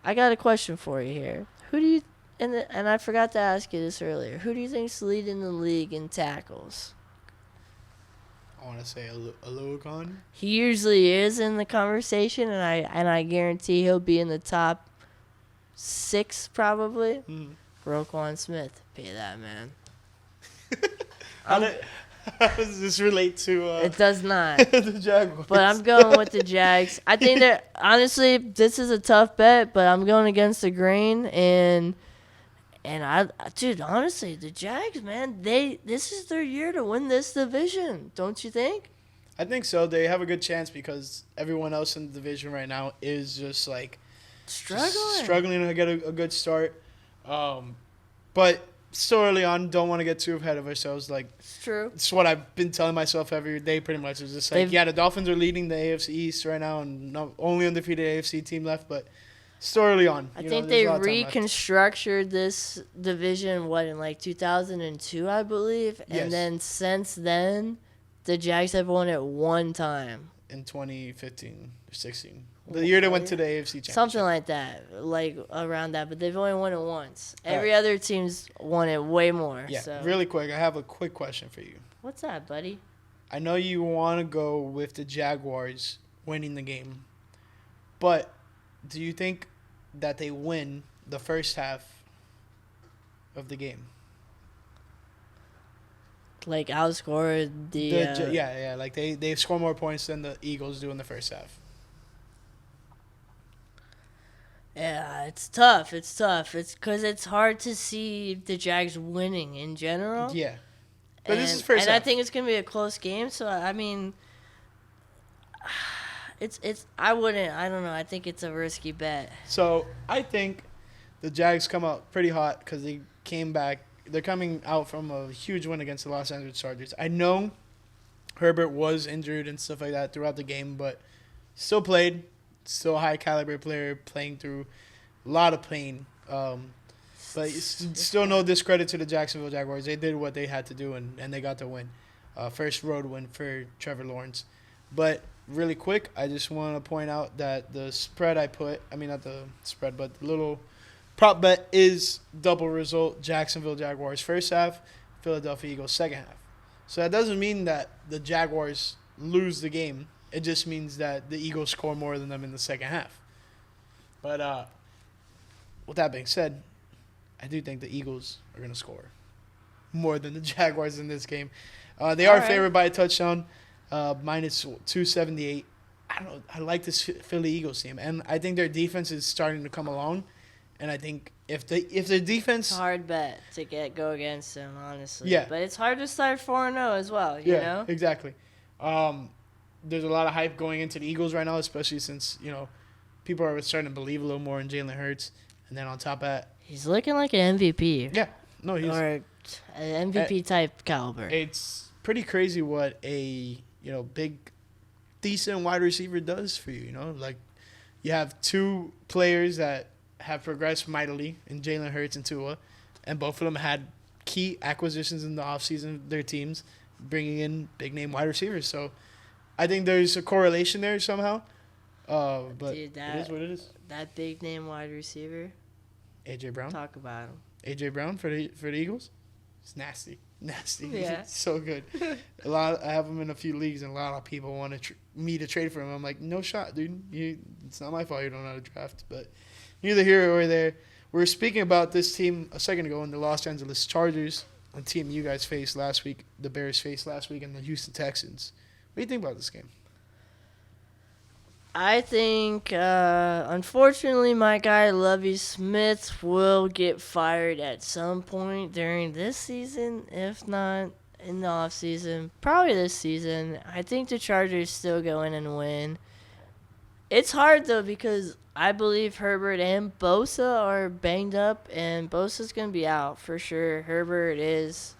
I got a question for you here. Who do you and I forgot to ask you this earlier. Who do you think's leading the league in tackles? I want to say Aluakon. He usually is in the conversation, and I guarantee he'll be in the top 6 probably. Roquan Smith, pay that man. How does this relate to it does not. the Jaguars? But I'm going with the Jags. I think that, honestly, this is a tough bet, but I'm going against the grain. And honestly, the Jags, man, this is their year to win this division. Don't you think? I think so. They have a good chance because everyone else in the division right now is just like struggling to get a good start. But still early on, don't want to get too ahead of ourselves. Like, it's true. It's what I've been telling myself every day pretty much. It's just like, the Dolphins are leading the AFC East right now and only undefeated AFC team left, but still early on. I think they reconstructed this division, in like 2002, I believe? Yes. And then since then, the Jags have won it one time. In 2015 or 16. The year they went to the AFC Championship. Something like that, like around that. But they've only won it once. Every other team's won it way more. Yeah, so. Really quick, I have a quick question for you. What's that, buddy? I know you want to go with the Jaguars winning the game, but do you think that they win the first half of the game? Like outscore yeah, like they score more points than the Eagles do in the first half. Yeah, it's tough. It's because it's hard to see the Jags winning in general. Yeah, but this is first half. And I think it's gonna be a close game. So I mean, I don't know. I think it's a risky bet. So I think the Jags come out pretty hot because they came back. They're coming out from a huge win against the Los Angeles Chargers. I know Herbert was injured and stuff like that throughout the game, but still played. Still a high-caliber player playing through a lot of pain. But still no discredit to the Jacksonville Jaguars. They did what they had to do, and they got the win. First road win for Trevor Lawrence. But really quick, I just want to point out that the spread not the spread, but the little prop bet is double result Jacksonville Jaguars first half, Philadelphia Eagles second half. So that doesn't mean that the Jaguars lose the game. It just means that the Eagles score more than them in the second half. But with that being said, I do think the Eagles are going to score more than the Jaguars in this game. They are favored by a touchdown, minus 278. I don't know. I like this Philly Eagles team, and I think their defense is starting to come along. And I think if the defense, it's a hard bet to go against them, honestly. Yeah. But it's hard to start 4-0 as well. You know. Exactly. there's a lot of hype going into the Eagles right now, especially since, people are starting to believe a little more in Jalen Hurts. And then on top of that, he's looking like an MVP. yeah, no, he's or an MVP type caliber. It's pretty crazy what a big, decent wide receiver does for you. Like you have two players that have progressed mightily in Jalen Hurts and Tua, and both of them had key acquisitions in the offseason of their teams, bringing in big name wide receivers. So I think there's a correlation there somehow. But Dude, it is what it is. That big name wide receiver. AJ Brown. Talk about him. AJ Brown for the Eagles. It's nasty. Yeah. He's so good. I have him in a few leagues, and a lot of people want me to trade for him. I'm like, no shot, dude. It's not my fault you don't know how to draft. But neither here or there. We were speaking about this team a second ago in the Los Angeles Chargers, a team you guys faced last week, the Bears faced last week, and the Houston Texans. What do you think about this game? I think, unfortunately, my guy Lovie Smith will get fired at some point during this season, if not in the offseason. Probably this season. I think the Chargers still go in and win. It's hard, though, because I believe Herbert and Bosa are banged up, and Bosa's going to be out for sure. Herbert is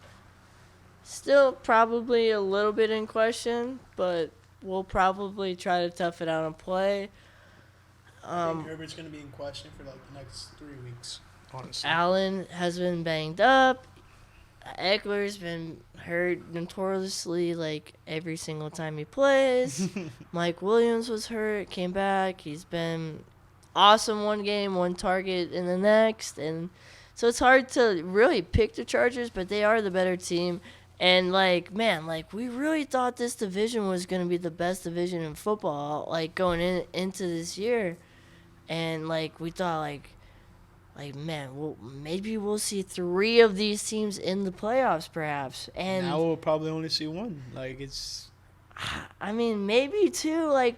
still probably a little bit in question, but we'll probably try to tough it out and play. I think Herbert's going to be in question for like the next 3 weeks, honestly. Allen has been banged up. Eckler's been hurt notoriously like every single time he plays. Mike Williams was hurt, came back. He's been awesome one game, one target in the next. And so it's hard to really pick the Chargers, but they are the better team. And, we really thought this division was going to be the best division in football, going into this year. And, we thought, maybe we'll see 3 of these teams in the playoffs, perhaps. And now we'll probably only see 1. Maybe 2.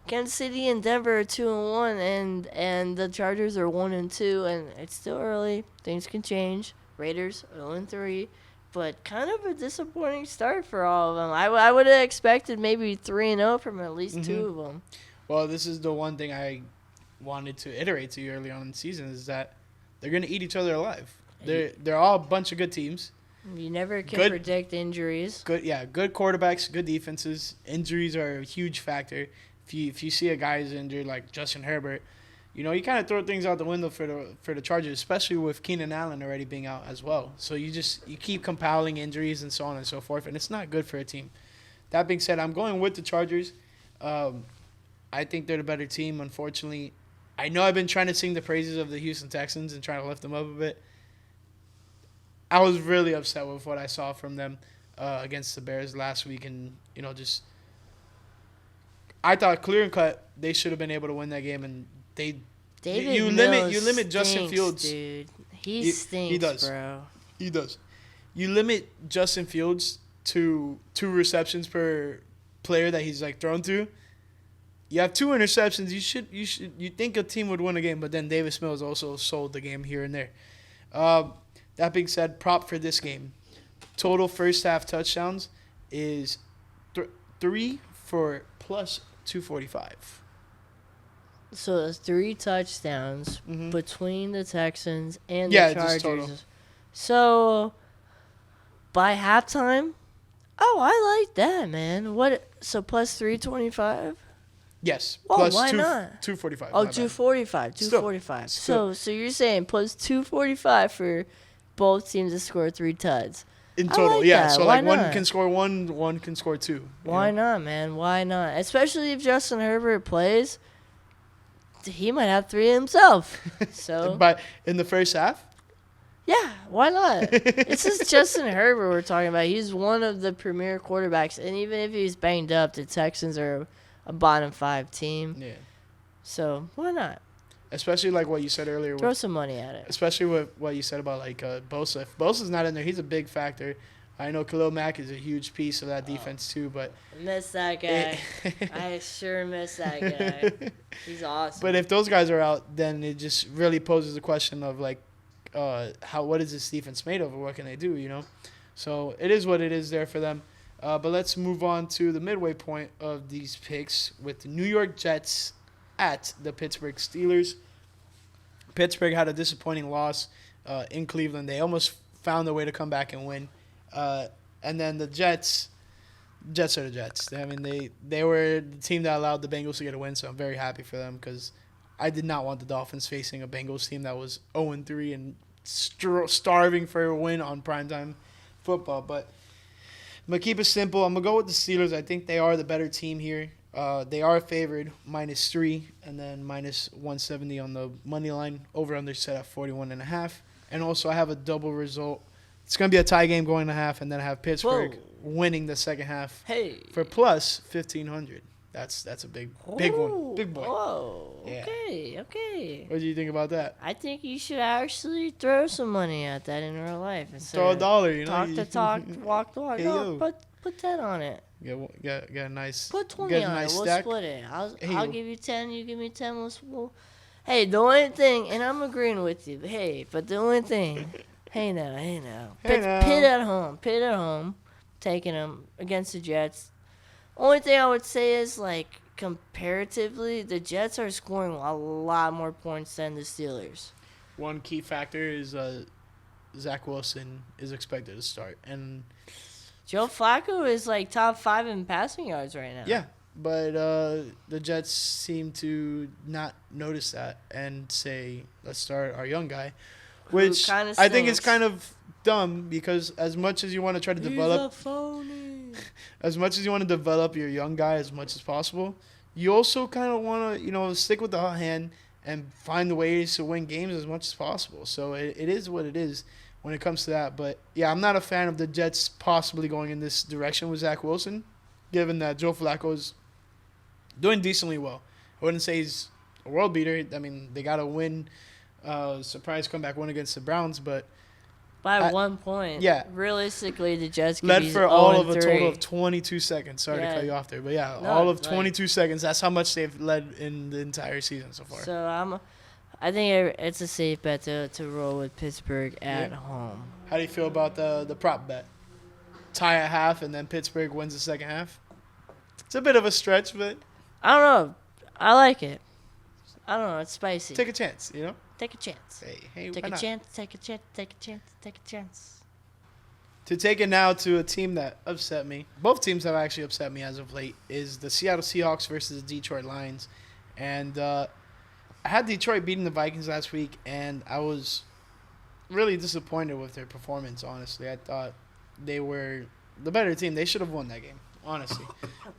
Kansas City and Denver are 2-1, and the Chargers are 1-2, and it's still early. Things can change. Raiders 0-3. But kind of a disappointing start for all of them. I would have expected maybe 3-0 from at least 2 of them. Well, this is the one thing I wanted to iterate to you early on in the season is that they're going to eat each other alive. They're all a bunch of good teams. You never can predict injuries. Good quarterbacks, good defenses. Injuries are a huge factor. If you see a guy who's injured like Justin Herbert, you kind of throw things out the window for the Chargers, especially with Keenan Allen already being out as well. So you keep compiling injuries and so on and so forth, and it's not good for a team. That being said, I'm going with the Chargers. I think they're the better team, unfortunately. I know I've been trying to sing the praises of the Houston Texans and trying to lift them up a bit. I was really upset with what I saw from them against the Bears last week, and I thought clear and cut they should have been able to win that game, and you limit Justin Fields. Dude. He stinks, he does. bro. He does. You limit Justin Fields to 2 receptions per player that he's thrown to. You have 2 interceptions. You think a team would win a game, but then Davis Mills also sold the game here and there. That being said, prop for this game. Total first half touchdowns is 3 for plus 245. So it's 3 touchdowns between the Texans and the Chargers. Just total. So by halftime, I like that, man. So plus 325? Yes. Oh, plus why not? 245. Oh, 245. 245. So you're saying plus 245 for both teams to score 3 tuds. In total, like yeah. that. So Why one not? can score 1, one can score 2. Why not, man? Why not? Especially if Justin Herbert plays, he might have 3 himself. So, but in the first half, yeah, why not? This is Justin Herbert we're talking about. He's one of the premier quarterbacks, and even if he's banged up, the Texans are a bottom 5 team. Yeah. So why not? Especially what you said earlier. Throw some money at it. Especially with what you said about Bosa. If Bosa's not in there, he's a big factor. I know Khalil Mack is a huge piece of that defense too, but miss that guy. I sure miss that guy. He's awesome. But if those guys are out, then it just really poses the question of what is this defense made of, or what can they do? So it is what it is there for them. But let's move on to the midway point of these picks with the New York Jets at the Pittsburgh Steelers. Pittsburgh had a disappointing loss in Cleveland. They almost found a way to come back and win. And then the Jets are the Jets. I mean, they were the team that allowed the Bengals to get a win, so I'm very happy for them because I did not want the Dolphins facing a Bengals team that was 0-3 and starving for a win on primetime football. But I'm going to keep it simple. I'm going to go with the Steelers. I think they are the better team here. They are favored -3 and then -170 on the money line. Over-under set at 41.5. And also I have a double result. It's going to be a tie game going to half, and then I have Pittsburgh winning the second half for plus 1,500. That's a big one. Big boy. Whoa. Yeah. Okay. What do you think about that? I think you should actually throw some money at that in real life. Throw $1, you know. Talk the talk, walk the walk. Hey, No, put 10 on it. Get a nice. Put 20 get a on nice it. We'll stack. split it. Hey, I'll give you 10. You give me 10. Hey, the only thing, and I'm agreeing with you. But the only thing. Hey now. Pitt at home. Taking them against the Jets. Only thing I would say is, like, comparatively, the Jets are scoring a lot more points than the Steelers. One key factor is Zach Wilson is expected to start. And Joe Flacco is, like, top 5 in passing yards right now. yeah, but the Jets seem to not notice that and say, let's start our young guy. Which I think is kind of dumb because as much as you want to try to develop, as much as you want to develop your young guy as much as possible, you also kind of want to, stick with the hot hand and find ways to win games as much as possible. So it is what it is when it comes to that. But yeah, I'm not a fan of the Jets possibly going in this direction with Zach Wilson, given that Joe Flacco is doing decently well. I wouldn't say he's a world beater. I mean, they got to win. Surprise comeback win against the Browns, but by 1 point. Yeah. Realistically, the Jets could led be for all of 0-3. a total of 22 seconds. Sorry to cut you off there, but all of 22 seconds. That's how much they've led in the entire season so far. So I think it's a safe bet to roll with Pittsburgh at home. How do you feel about the prop bet? Tie at half and then Pittsburgh wins the second half. It's a bit of a stretch, but I don't know. I like it. I don't know. It's spicy. Take a chance, Take a chance. Hey, Take why a not? chance. Take a chance. Take a chance. Take a chance. To take it now to a team that upset me. Both teams have actually upset me as of late. Is the Seattle Seahawks versus the Detroit Lions, and I had Detroit beating the Vikings last week, and I was really disappointed with their performance. Honestly, I thought they were the better team. They should have won that game. Honestly,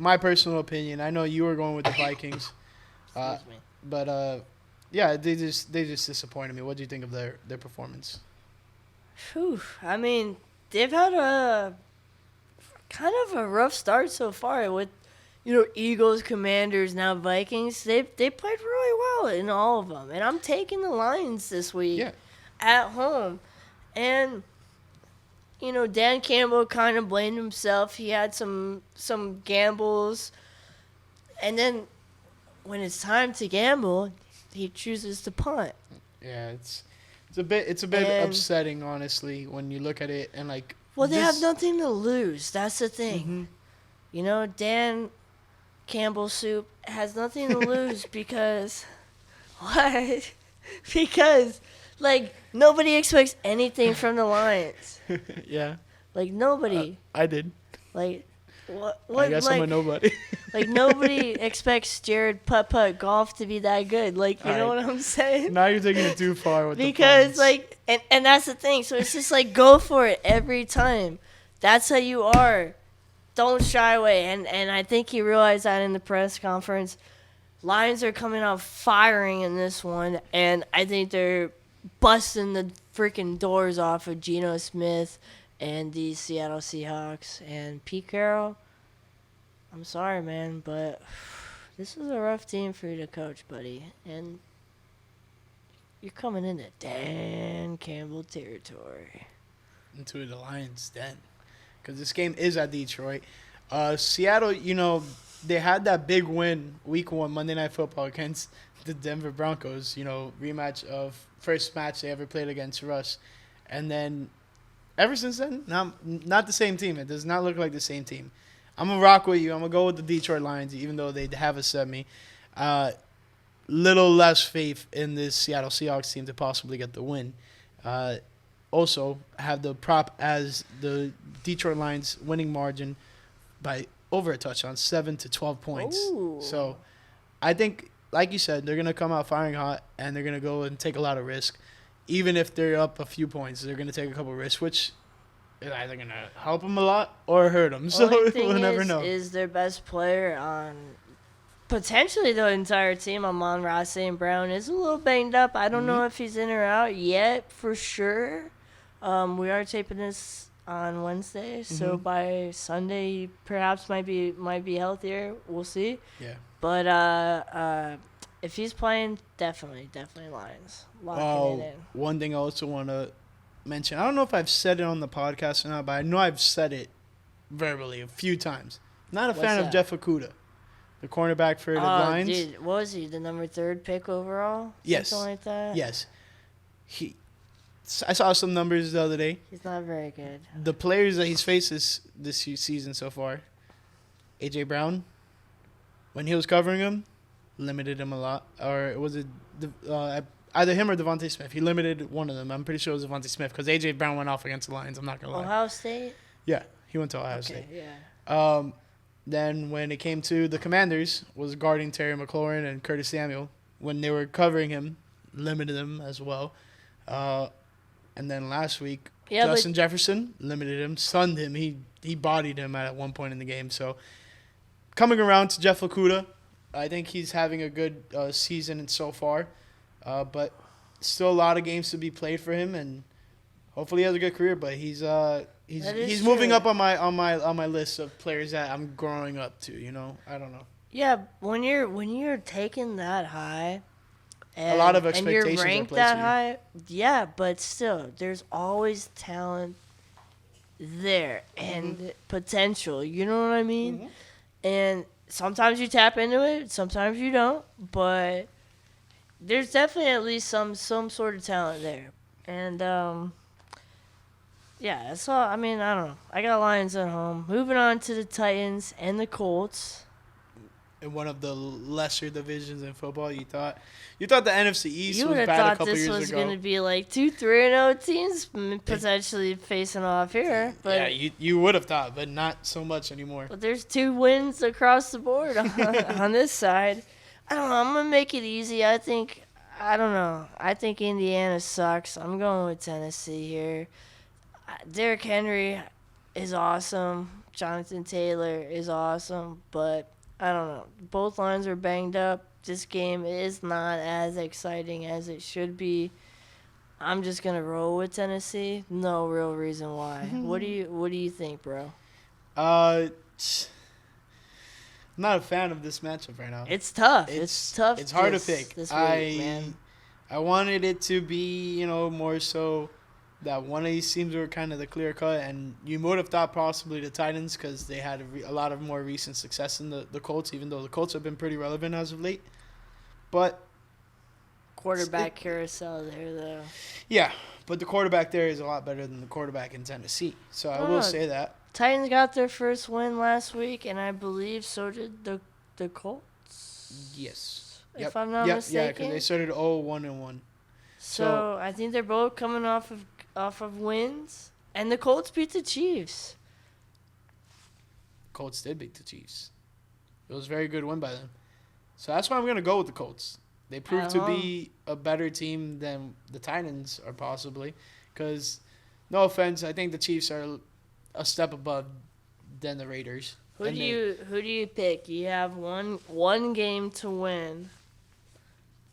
my personal opinion. I know you were going with the Vikings, Excuse me. but yeah, they just disappointed me. What do you think of their performance? Whew. I mean, they've had a kind of a rough start so far with, Eagles, Commanders, now Vikings. They played really well in all of them, and I'm taking the Lions this week at home. And Dan Campbell kind of blamed himself. He had some gambles, and then when it's time to gamble, he chooses to punt. Yeah, it's a bit upsetting, honestly, when you look at it and like. Well, they have nothing to lose. That's the thing. Mm-hmm. Dan Campbell Soup has nothing to lose because what? Because nobody expects anything from the Lions. Yeah. Nobody. I did. What? I guess I'm a nobody. Nobody expects Jared Putt Golf to be that good. You know what I'm saying? Now you're taking it too far with because the puns. and that's the thing. So it's just go for it every time. That's how you are. Don't shy away. And I think he realized that in the press conference. Lions are coming out firing in this one, and I think they're busting the freaking doors off of Geno Smith and the Seattle Seahawks. And Pete Carroll, I'm sorry, man, but this is a rough team for you to coach, buddy. And you're coming into Dan Campbell territory. Into the Lions' den. Because this game is at Detroit. Seattle, they had that big win week 1 Monday Night Football against the Denver Broncos, rematch of first match they ever played against Russ. And then ever since then, not the same team. It does not look like the same team. I'm gonna rock with you. I'm gonna go with the Detroit Lions, even though they have a semi. Little less faith in this Seattle Seahawks team to possibly get the win. Also, have the prop as the Detroit Lions winning margin by over a touchdown, 7 to 12 points. Ooh. So, I think, like you said, they're gonna come out firing hot and they're gonna go and take a lot of risk. Even if they're up a few points, they're gonna take a couple of risks, which is either gonna help them a lot or hurt them. So we'll never know. Is their best player on potentially the entire team. Amon-Ra St. Brown is a little banged up. I don't know if he's in or out yet for sure. We are taping this on Wednesday, so by Sunday he perhaps might be healthier. We'll see. Yeah. But if he's playing, definitely Lions. Locking it in. One thing I also want to mention, I don't know if I've said it on the podcast or not, but I know I've said it verbally a few times. Not a fan of Jeff Okudah, the cornerback for the Lions. Dude, what was he, the number 3 pick overall? Yes. Something like that? Yes. I saw some numbers the other day. He's not very good. The players that he's faced this season so far, A.J. Brown, when he was covering him, limited him a lot. Or was it either him or Devontae Smith? He limited one of them. I'm pretty sure it was Devontae Smith because A.J. Brown went off against the Lions. I'm not going to lie. Ohio State? Yeah, he went to Ohio State. Yeah. Then when it came to the Commanders, was guarding Terry McLaurin and Curtis Samuel. When they were covering him, limited him as well. And then last week, Justin Jefferson limited him, stunned him. He bodied him at one point in the game. So coming around to Jeff Okudah, I think he's having a good season so far. But still a lot of games to be played for him, and hopefully he has a good career. But he's moving up on my list of players that I'm growing up to. You know, I don't know. Yeah, when you're taking that high. A lot of expectations and you're ranked that high, yeah, but still, there's always talent there and potential. You know what I mean? Mm-hmm. And sometimes you tap into it, sometimes you don't, but there's definitely at least some sort of talent there. And yeah, that's all. I mean, I don't know. I got Lions at home. Moving on to the Titans and the Colts. In one of the lesser divisions in football, you thought the NFC East was bad a couple years ago. You would have thought this was going to be like 2 3-0 teams potentially facing off here. But yeah, you would have thought, but not so much anymore. But there's 2 wins across the board on this side. I don't know. I'm going to make it easy. I think Indiana sucks. I'm going with Tennessee here. Derrick Henry is awesome. Jonathan Taylor is awesome, but I don't know. Both lines are banged up. This game is not as exciting as it should be. I'm just gonna roll with Tennessee. No real reason why. What do you think, bro? I'm not a fan of this matchup right now. It's tough. It's tough. It's hard to pick. This week, man. I wanted it to be, more so that one of these teams were kind of the clear cut, and you would have thought possibly the Titans because they had a lot of more recent success than the Colts, even though the Colts have been pretty relevant as of late. But quarterback carousel there, though. Yeah, but the quarterback there is a lot better than the quarterback in Tennessee, so I will say that. Titans got their first win last week, and I believe so did the Colts. Yes. If I'm not mistaken. Yeah, because they started 0-1-1. So I think they're both coming off of wins, and the Colts beat the Chiefs. Colts did beat the Chiefs. It was a very good win by them. So that's why I'm going to go with the Colts. They proved to be a better team than the Titans are possibly. Because, no offense, I think the Chiefs are a step above than the Raiders. Who do you pick? You have one game to win.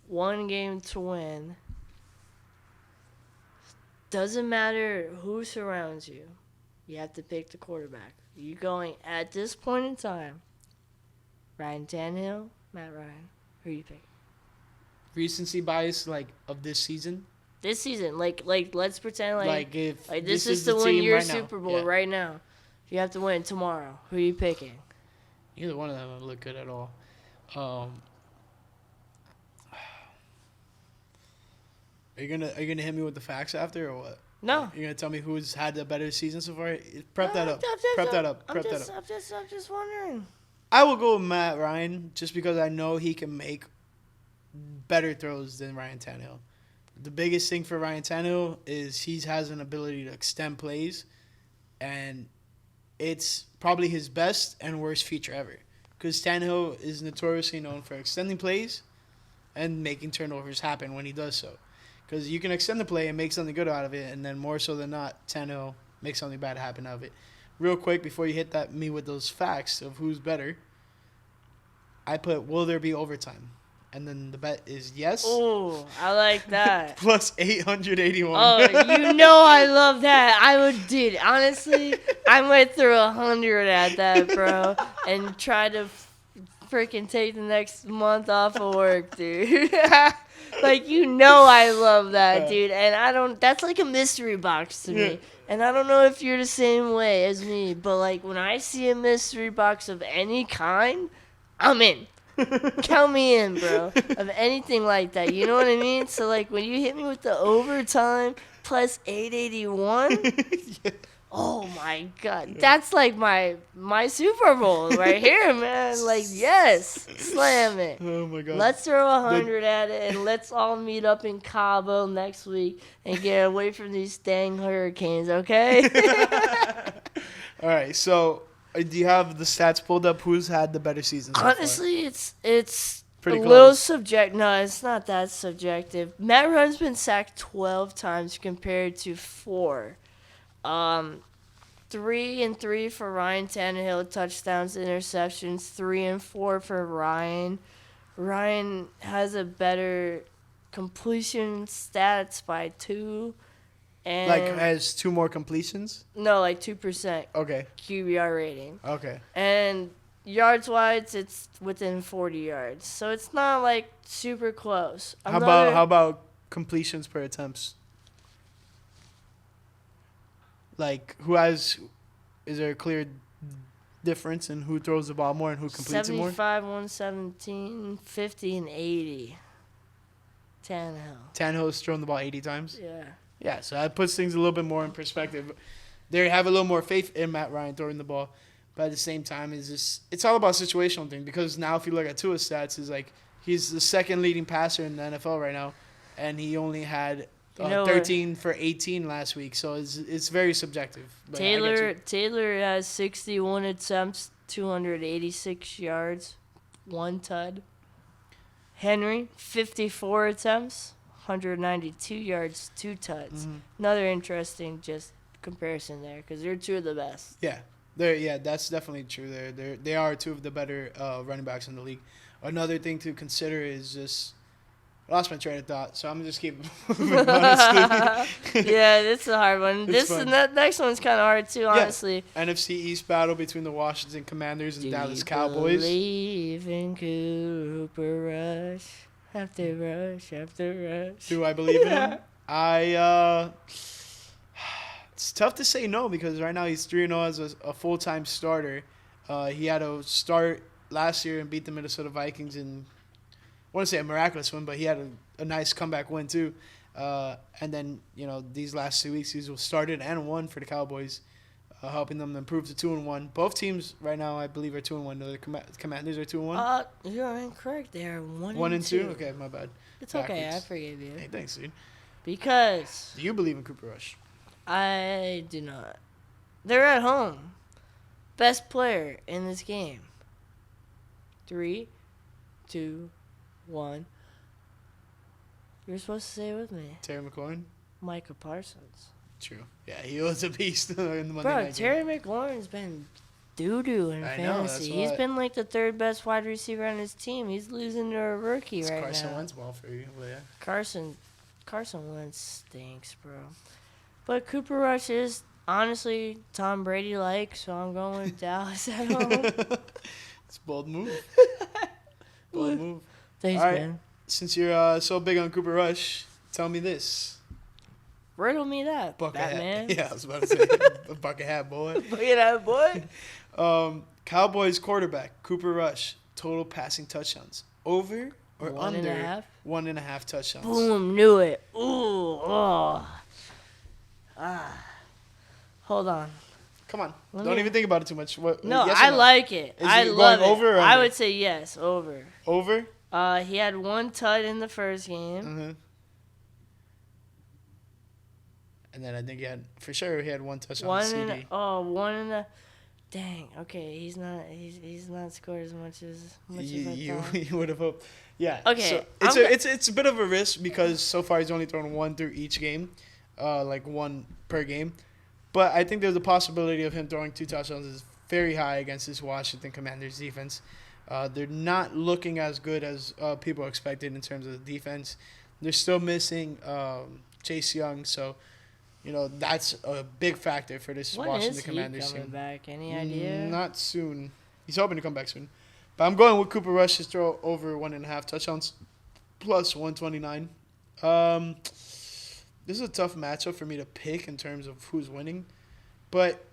One game to win. Doesn't matter who surrounds you. You have to pick the quarterback. You going at this point in time. Ryan Tannehill, Matt Ryan. Who are you picking? Recency bias of this season. This season, let's pretend if this is to win your Super Bowl right now. You have to win tomorrow. Who are you picking? Neither one of them look good at all. Are you gonna hit me with the facts after or what? No. You're gonna tell me who's had a better season so far? Prep that up. Prep that up. I'm just wondering. I will go with Matt Ryan just because I know he can make better throws than Ryan Tannehill. The biggest thing for Ryan Tannehill is he has an ability to extend plays, and it's probably his best and worst feature ever. Because Tannehill is notoriously known for extending plays and making turnovers happen when he does so. Because you can extend the play and make something good out of it, and then more so than not, Tannehill makes something bad happen out of it. Real quick, before you hit me with those facts of who's better, I put, will there be overtime? And then the bet is yes. Oh, I like that. Plus 881. Oh, you know I love that. Dude, honestly, I might throw 100 at that, bro, and try to freaking take the next month off of work, dude. Like, you know I love that, dude. And that's like a mystery box to me. And I don't know if you're the same way as me, but, like, when I see a mystery box of any kind, I'm in. Count me in, bro, of anything like that. You know what I mean? So, like, when you hit me with the overtime plus 881, oh, my God. That's, like, my Super Bowl right here, man. Like, yes, slam it. Oh, my God. Let's throw 100 at it, and let's all meet up in Cabo next week and get away from these dang hurricanes, okay? All right, so do you have the stats pulled up? Who's had the better season so Honestly, it's pretty a close. little subjective. No, it's not that subjective. Matt Ryan's been sacked 12 times compared to 4. 3 and 3 for Ryan Tannehill, touchdowns, interceptions. 3 and 4 for Ryan. Ryan has a better completion stats by 2. And Like, has 2 more completions? No, like 2% Okay. QBR rating. Okay. And yards-wise, it's within 40 yards. So it's not, like, super close. How about completions per attempts? Like, is there a clear difference in who throws the ball more and who completes it more? 75, 117, 50, and 80. Tannehill's thrown the ball 80 times? Yeah. Yeah, so that puts things a little bit more in perspective. They have a little more faith in Matt Ryan throwing the ball. But at the same time, it's all about situational thing. Because now if you look at Tua's stats, is like he's the second leading passer in the NFL right now. And he only had 13 for 18 last week. So it's very subjective. But Taylor has 61 attempts, 286 yards, 1 tud. Henry, 54 attempts, 192 yards, 2 tuds. Mm-hmm. Another interesting just comparison there because they're 2 of the best. Yeah, that's definitely true. They are 2 of the better running backs in the league. Another thing to consider is just I lost my train of thought, so I'm gonna just keep moving, honestly. Yeah, it's a hard one. Fun. Next one's kind of hard too, honestly. Yeah. NFC East battle between the Washington Commanders and Dallas Cowboys. Believe in Cooper Rush after rush after rush. Do I believe in him? It's tough to say no because right now he's 3-0 as a full-time starter. He had a start last year and beat the Minnesota Vikings in, I want to say a miraculous win, but he had a nice comeback win too. And then, these last 2 weeks he's started and won for the Cowboys, helping them improve to 2-1. Both teams right now, I believe, are 2-1. The Commanders are 2-1. You're incorrect. They are 1 and 2. Okay, my bad. It's okay. I forgive you. Hey, thanks, dude. Because Do you believe in Cooper Rush? I do not. They're at home. Best player in this game. 3, 2, 1. You're supposed to say it with me. Terry McLaurin? Micah Parsons. True. Yeah, he was a beast in the Monday Bro, night Terry game. McLaurin's been doo-doo in fantasy. He's been like the 3rd best wide receiver on his team. He's losing to a rookie right Carson now. Wentz ball for you, but yeah. Carson Wentz stinks, bro. But Cooper Rush is honestly Tom Brady-like, so I'm going with Dallas at home. It's a bold move. Bold move. Thanks, all right. man. Since you're so big on Cooper Rush, tell me this. Riddle me that, Bucket Batman. hat. Yeah, I was about to say a bucket hat, boy. Bucket hat, boy. Cowboys quarterback Cooper Rush, total passing touchdowns, over or 1 under and a half? 1.5 touchdowns. Boom, knew it. Ooh, oh. Hold on. Come on. Let Don't me- even think about it too much. What? No, yes or I no? like it. Is I it love going it. over or I under? would say yes, over. Over? He had 1 tut in the first game. Mm-hmm. And then I think he had one touch on the CD. One in the. Dang. Okay, he's not scored as much as I thought. You would have hoped. Yeah. Okay, So it's a bit of a risk because so far he's only thrown one through each game, like one per game. But I think there's a possibility of him throwing 2 touchdowns is very high against this Washington Commanders defense. They're not looking as good as people expected in terms of the defense. They're still missing Chase Young, so that's a big factor for this When Washington is he Commanders coming team. back? Any idea? Not soon. He's hoping to come back soon. But I'm going with Cooper Rush to throw over 1.5 touchdowns plus 129. This is a tough matchup for me to pick in terms of who's winning. But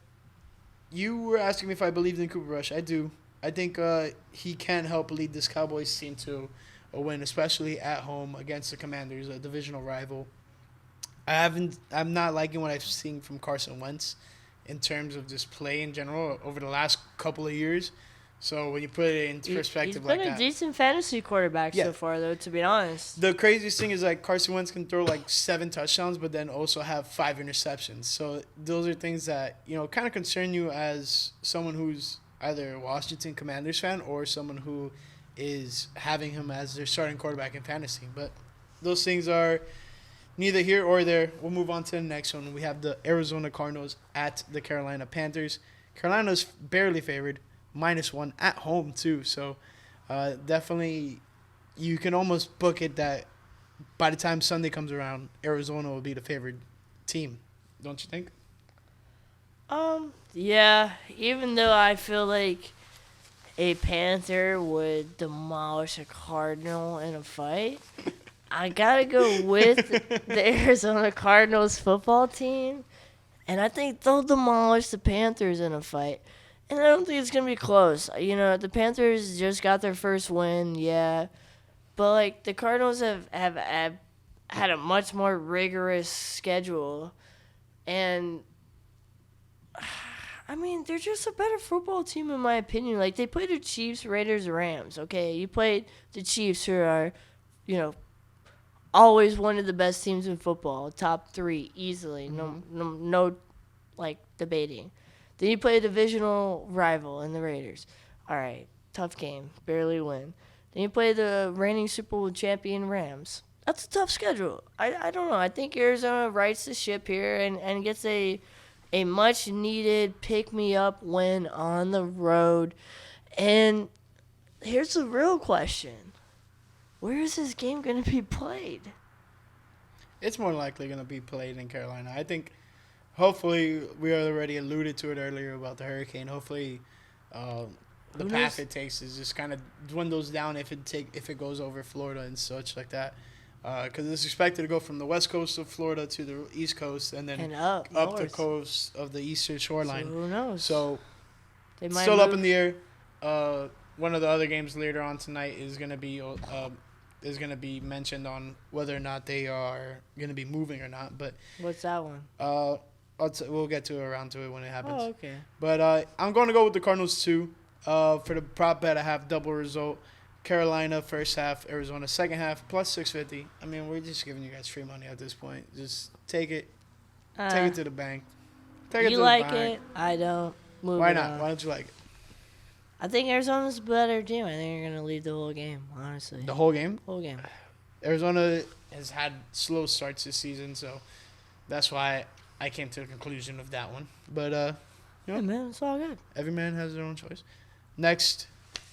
you were asking me if I believed in Cooper Rush. I do. I think he can help lead this Cowboys team to a win, especially at home against the Commanders, a divisional rival. I'm not liking what I've seen from Carson Wentz in terms of just play in general over the last couple of years. So when you put it in perspective like that. He's been a decent fantasy quarterback so far, though, to be honest. The craziest thing is like Carson Wentz can throw like 7 touchdowns, but then also have 5 interceptions. So those are things that, kind of concern you as someone who's either a Washington Commanders fan or someone who is having him as their starting quarterback in fantasy. But those things are neither here or there. We'll move on to the next one. We have the Arizona Cardinals at the Carolina Panthers. Carolina's barely favored. -1 at home, too. So, definitely, you can almost book it that by the time Sunday comes around, Arizona will be the favored team. Don't you think? Yeah. Even though I feel like a Panther would demolish a Cardinal in a fight, I gotta go with the Arizona Cardinals football team, and I think they'll demolish the Panthers in a fight. And I don't think it's going to be close. The Panthers just got their first win, yeah. But, the Cardinals have had a much more rigorous schedule. And, they're just a better football team in my opinion. They played the Chiefs, Raiders, Rams, okay? You played the Chiefs, who are, always one of the best teams in football. Top 3, easily. No debating. Then you play a divisional rival in the Raiders. All right, tough game, barely win. Then you play the reigning Super Bowl champion Rams. That's a tough schedule. I don't know. I think Arizona rights the ship here and gets a much-needed pick-me-up win on the road. And here's the real question. Where is this game going to be played? It's more likely going to be played in Carolina. I think hopefully we already alluded to it earlier about the hurricane. Hopefully the path it takes is just kind of dwindles down if it goes over Florida and such like that. Because it's expected to go from the west coast of Florida to the east coast and then up the coast of the eastern shoreline. So who knows? So they might still up in the air. One of the other games later on tonight is going to be mentioned on whether or not they are going to be moving or not. But what's that one? We'll get around to it when it happens. Oh, okay. But I'm going to go with the Cardinals too. For the prop bet, I have double result. Carolina first half, Arizona second half, plus 650. We're just giving you guys free money at this point. Just take it. Take it to the bank. Take it to the bank. You like it? I don't. Why not? Why don't you like it? I think Arizona's a better team. I think they're going to lead the whole game, honestly. The whole game? Whole game. Arizona has had slow starts this season, so that's why I came to the conclusion of that one. But, yeah, man, it's all good. Every man has their own choice. Next,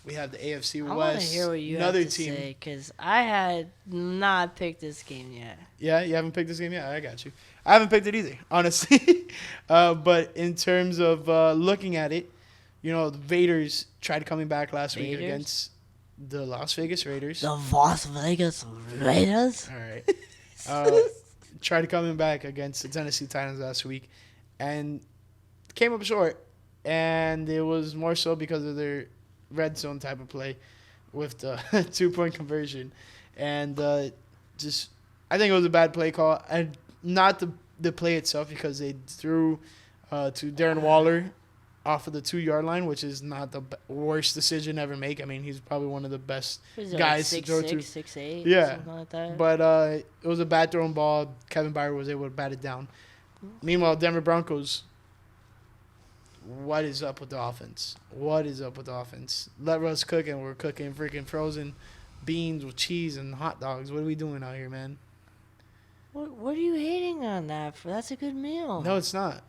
we have the AFC West. I want to hear what you Another have to team. say, because I had not picked this game yet. Yeah, you haven't picked this game yet? I got you. I haven't picked it either, honestly. But in terms of looking at it, the Raiders tried coming back last week against the Las Vegas Raiders. The Las Vegas Raiders? All right. Tried coming back against the Tennessee Titans last week and came up short. And it was more so because of their red zone type of play with the 2-point conversion. And I think it was a bad play call. And not the the play itself because they threw to Darren Waller off of the 2-yard line, which is not the worst decision ever make. I mean, he's probably one of the best guys to throw to. 6'8", Yeah, something like that. but it was a bad thrown ball. Kevin Byard was able to bat it down. Meanwhile, Denver Broncos. What is up with the offense? What is up with the offense? Let Russ cook, and we're cooking freaking frozen beans with cheese and hot dogs. What are we doing out here, man? What are you hating on that for? That's a good meal. No, it's not.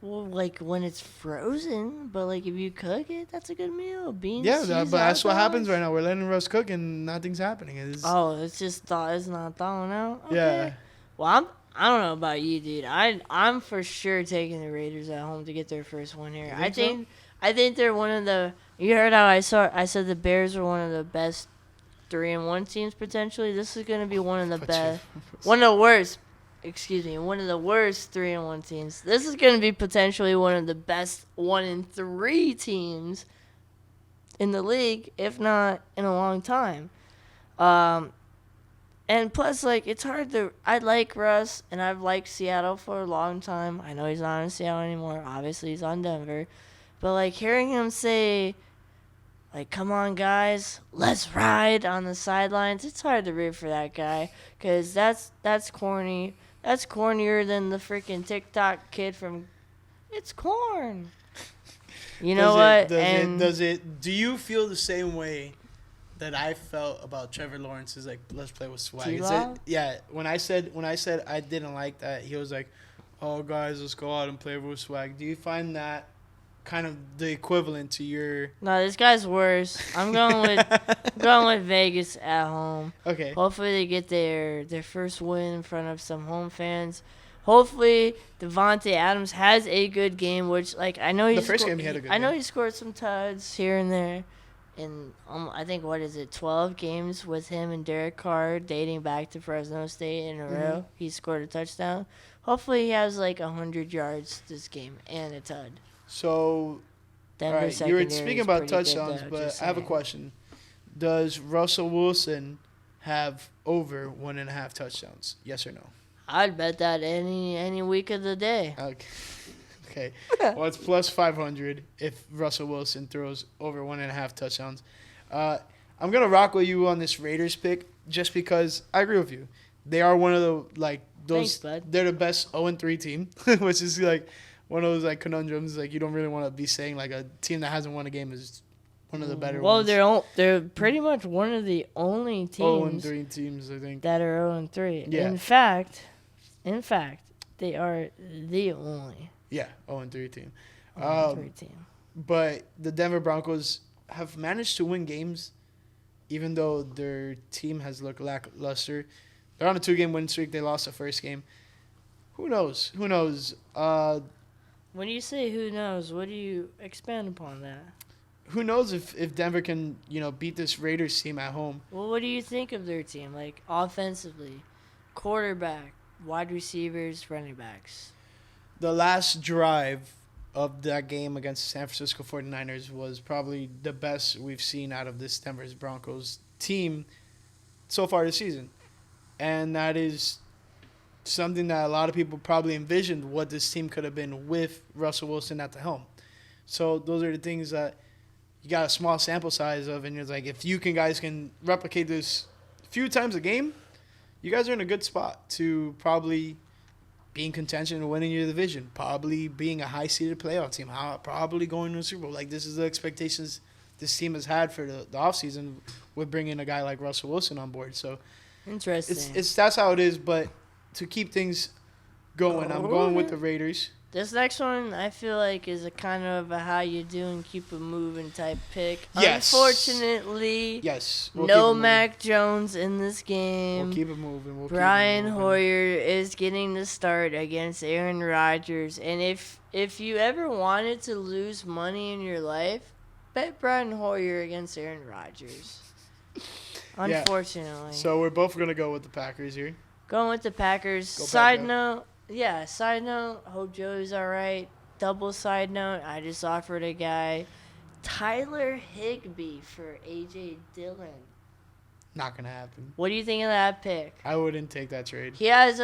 Well, like when it's frozen, but like if you cook it, that's a good meal. Beans, Yeah, cheese, but that's hot what happens dogs. right now. We're letting Russ cook, and nothing's happening. It's It's not thawing out. Okay. Yeah. Well, I don't know about you, dude. I'm for sure taking the Raiders at home to get their first win here. You think so? I think they're one of the. You heard how I said the Bears were one of the best 3-1 teams potentially. This is going to be one of the best, one of the worst. Excuse me, one of the worst 3-1 teams. This is going to be potentially one of the best 1-3 teams in the league, if not in a long time. And plus, like, it's hard to. I like Russ, and I've liked Seattle for a long time. I know he's not in Seattle anymore. Obviously, he's on Denver. But, like, hearing him say, like, come on, guys, let's ride on the sidelines, it's hard to root for that guy. Because that's corny. That's cornier than the freaking TikTok kid from It's Corn. You know what? Do you feel the same way that I felt about Trevor Lawrence's like let's play with swag? Yeah, when I said I didn't like that, he was like, "Oh guys, let's go out and play with swag." Do you find that kind of the equivalent to your? No, this guy's worse. I'm going with Vegas at home. Okay. Hopefully they get their first win in front of some home fans. Hopefully Devontae Adams has a good game, which like I know the first game he had a good game. I know he scored some tuds here and there. In I think 12 games with him and Derek Carr dating back to Fresno State in a row. He scored a touchdown. Hopefully he has like 100 yards this game and a tud. So, all right, you were speaking about touchdowns, but I have a question. Does Russell Wilson have over 1.5 touchdowns? Yes or no? I'd bet that any week of the day. Okay. Well, it's plus 500 if Russell Wilson throws over 1.5 touchdowns. I'm gonna rock with you on this Raiders pick just because I agree with you. They are one of the like those. Thanks, bud. They're the best 0-3 team, which is like one of those like conundrums. Like you don't really want to be saying like a team that hasn't won a game is one of the better ones. Well, they're pretty much one of the only teams 0-3 teams, I think, that are 0-3. Yeah. In fact, they are the only. Yeah, 0-3 team. 0-3 team. But the Denver Broncos have managed to win games, even though their team has looked lackluster. They're on a 2-game win streak. They lost the first game. Who knows? When you say who knows, what do you expand upon that? Who knows if Denver can, beat this Raiders team at home? Well, what do you think of their team? Like, offensively, quarterback, wide receivers, running backs. The last drive of that game against the San Francisco 49ers was probably the best we've seen out of this Denver Broncos team so far this season. And that is something that a lot of people probably envisioned what this team could have been with Russell Wilson at the helm. So those are the things that you got a small sample size of, and it's like if you guys can replicate this a few times a game, you guys are in a good spot to probably be in contention and winning your division, probably being a high-seeded playoff team, probably going to the Super Bowl. Like this is the expectations this team has had for the offseason with bringing a guy like Russell Wilson on board. So interesting. It's that's how it is, but to keep things going, I'm going with the Raiders. This next one, I feel like, is a kind of a how you doing, keep it moving type pick. Yes. Unfortunately, yes. No Mac Jones in this game. We'll keep it moving. Brian Hoyer is getting the start against Aaron Rodgers. And if you ever wanted to lose money in your life, bet Brian Hoyer against Aaron Rodgers. Unfortunately. So we're both going to go with the Packers here. Going with the Packers. Side note, hope Joey's all right. Double side note, I just offered a guy Tyler Higbee for A.J. Dillon. Not going to happen. What do you think of that pick? I wouldn't take that trade. He has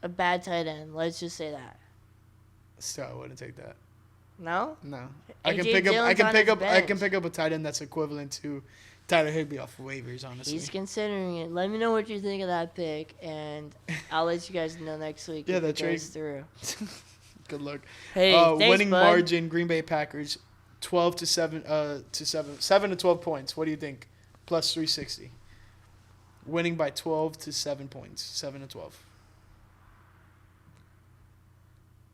a bad tight end. Let's just say that. Still, I wouldn't take that. No? No. I can AJ pick up. I Dillon's can on pick his up. I can bench. pick up a tight end that's equivalent to Tyler Higbee off of waivers. Honestly. He's considering it. Let me know what you think of that pick, and I'll let you guys know next week Yeah, if that it trade. goes through. Good luck. Hey, thanks, winning bud. margin: Green Bay Packers, 12 to 7. 7 to 12 points. What do you think? Plus 360. Winning by 12 to 7 points. 7 to 12.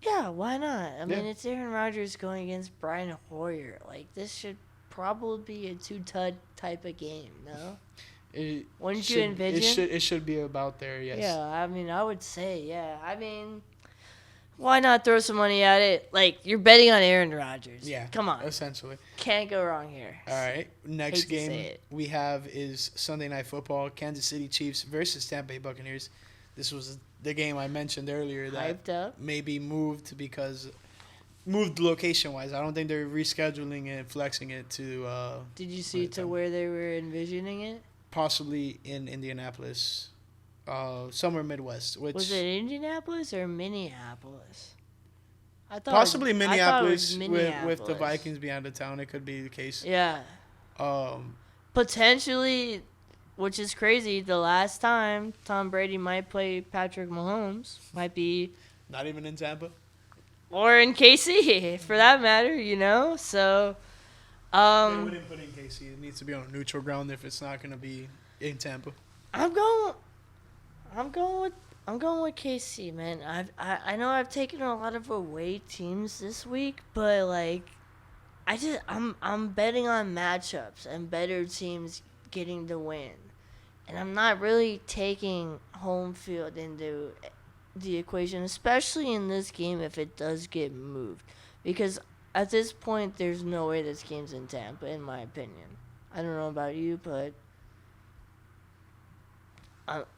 Yeah, why not? I mean, Yeah. it's Aaron Rodgers going against Brian Hoyer. Like, this should probably be a two-tud type of game, no? Wouldn't you envision? It should be about there. Yes. Yeah, I mean, I would say, yeah. I mean, why not throw some money at it? Like, you're betting on Aaron Rodgers. Yeah. Come on. Essentially. Can't go wrong here. All right. Next Hate to say game it. we have is Sunday Night Football: Kansas City Chiefs versus Tampa Bay Buccaneers. This was the game I mentioned earlier that Hyped up. maybe moved location wise. I don't think they're rescheduling it, flexing it to Did you see Right, to Tom. where they were envisioning it? possibly in Indianapolis, somewhere Midwest. Which Was it Indianapolis or Minneapolis? I thought possibly I thought it Minneapolis, was with the Minneapolis. Vikings being out of town. It could be the case. Yeah. Potentially, which is crazy, the last time Tom Brady might play Patrick Mahomes might be, Not even in Tampa. or in KC for that matter, you know. So, They wouldn't put in KC. It needs to be on a neutral ground if it's not going to be in Tampa. I'm going with KC, man. I know I've taken a lot of away teams this week, but like, I'm betting on matchups and better teams getting the win. And I'm not really taking home field into the equation, especially in this game if it does get moved. Because at this point, there's no way this game's in Tampa, in my opinion. I don't know about you, but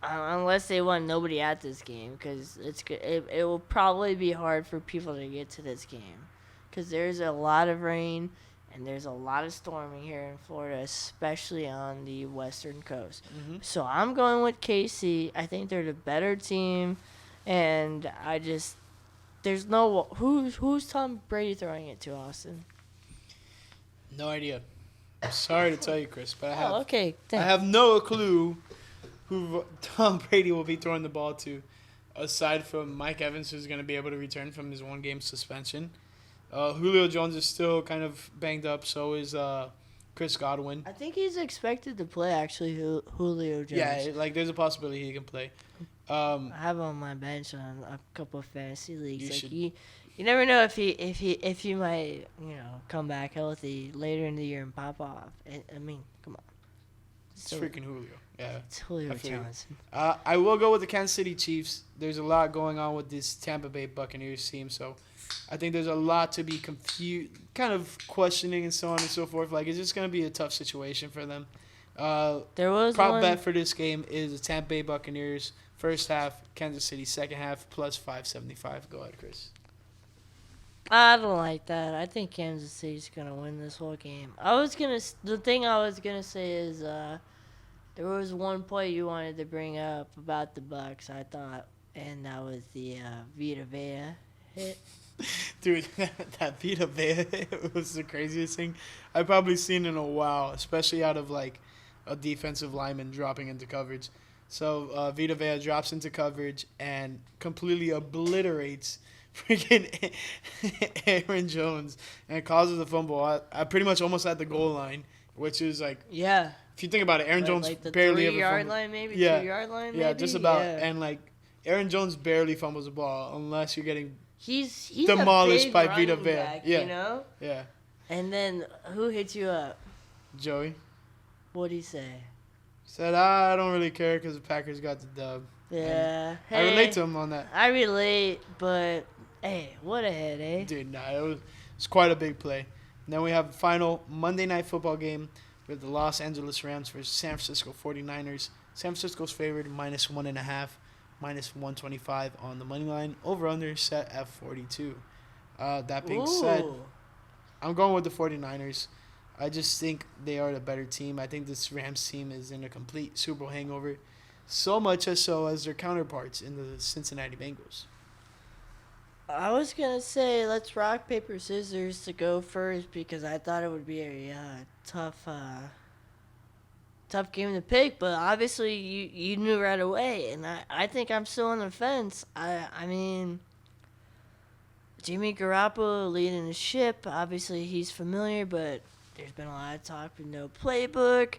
unless they want nobody at this game, because it will probably be hard for people to get to this game. Because there's a lot of rain. And there's a lot of storming here in Florida, especially on the western coast. Mm-hmm. So I'm going with KC. I think they're the better team, and there's no who's Tom Brady throwing it to, Austin? No idea. Sorry to tell you, Chris, but Okay. I Thanks. have no clue who Tom Brady will be throwing the ball to, aside from Mike Evans, who's going to be able to return from his one-game suspension. Julio Jones is still kind of banged up. So is Chris Godwin. I think he's expected to play, actually, Julio Jones. Yeah, like there's a possibility he can play. I have him on my bench on a couple of fantasy leagues. You Like should- you never know if he might come back healthy later in the year and pop off. I mean, come on. It's freaking Julio. Yeah. It's Julio I feel you. Johnson. I will go with the Kansas City Chiefs. There's a lot going on with this Tampa Bay Buccaneers team, so I think there's a lot to be confused, kind of questioning and so on and so forth. Like, it's just going to be a tough situation for them. There was Prop one. bet for this game is the Tampa Bay Buccaneers first half, Kansas City second half, plus 575. Go ahead, Chris. I don't like that. I think Kansas City's gonna win this whole game. The thing I was gonna say is there was one point you wanted to bring up about the Bucks, I thought, and that was the Vita Vea hit. Dude, that Vita Vea was the craziest thing I've probably seen in a while, especially out of like a defensive lineman dropping into coverage. So Vita Vea drops into coverage and completely obliterates freaking Aaron Jones and causes a fumble. I pretty much almost at the goal line, which is like, Yeah. if you think about it, Aaron Jones like the barely ever 3-yard fumbled. line, maybe Yeah. 2-yard line, Yeah, maybe? just about. Yeah. And like Aaron Jones barely fumbles the ball unless you're getting He's demolished a big by Vita running Vea. back, Yeah. you know. yeah, And then who hit you up? Joey. What'd he say? Said, I don't really care because the Packers got the dub. Yeah. I relate to him on that. I relate, but hey, what a hit, eh? Dude, nah, it's quite a big play. And then we have the final Monday Night Football game with the Los Angeles Rams versus San Francisco 49ers. San Francisco's favored minus 1.5, minus 125 on the money line. Over-under set at 42. That being said, Ooh. I'm going with the 49ers. I just think they are the better team. I think this Rams team is in a complete Super Bowl hangover. So much so as their counterparts in the Cincinnati Bengals. I was gonna say let's rock paper scissors to go first because I thought it would be a tough game to pick, but obviously you knew right away, and I think I'm still on the fence. I mean, Jimmy Garoppolo leading the ship. Obviously he's familiar, but there's been a lot of talk with no playbook.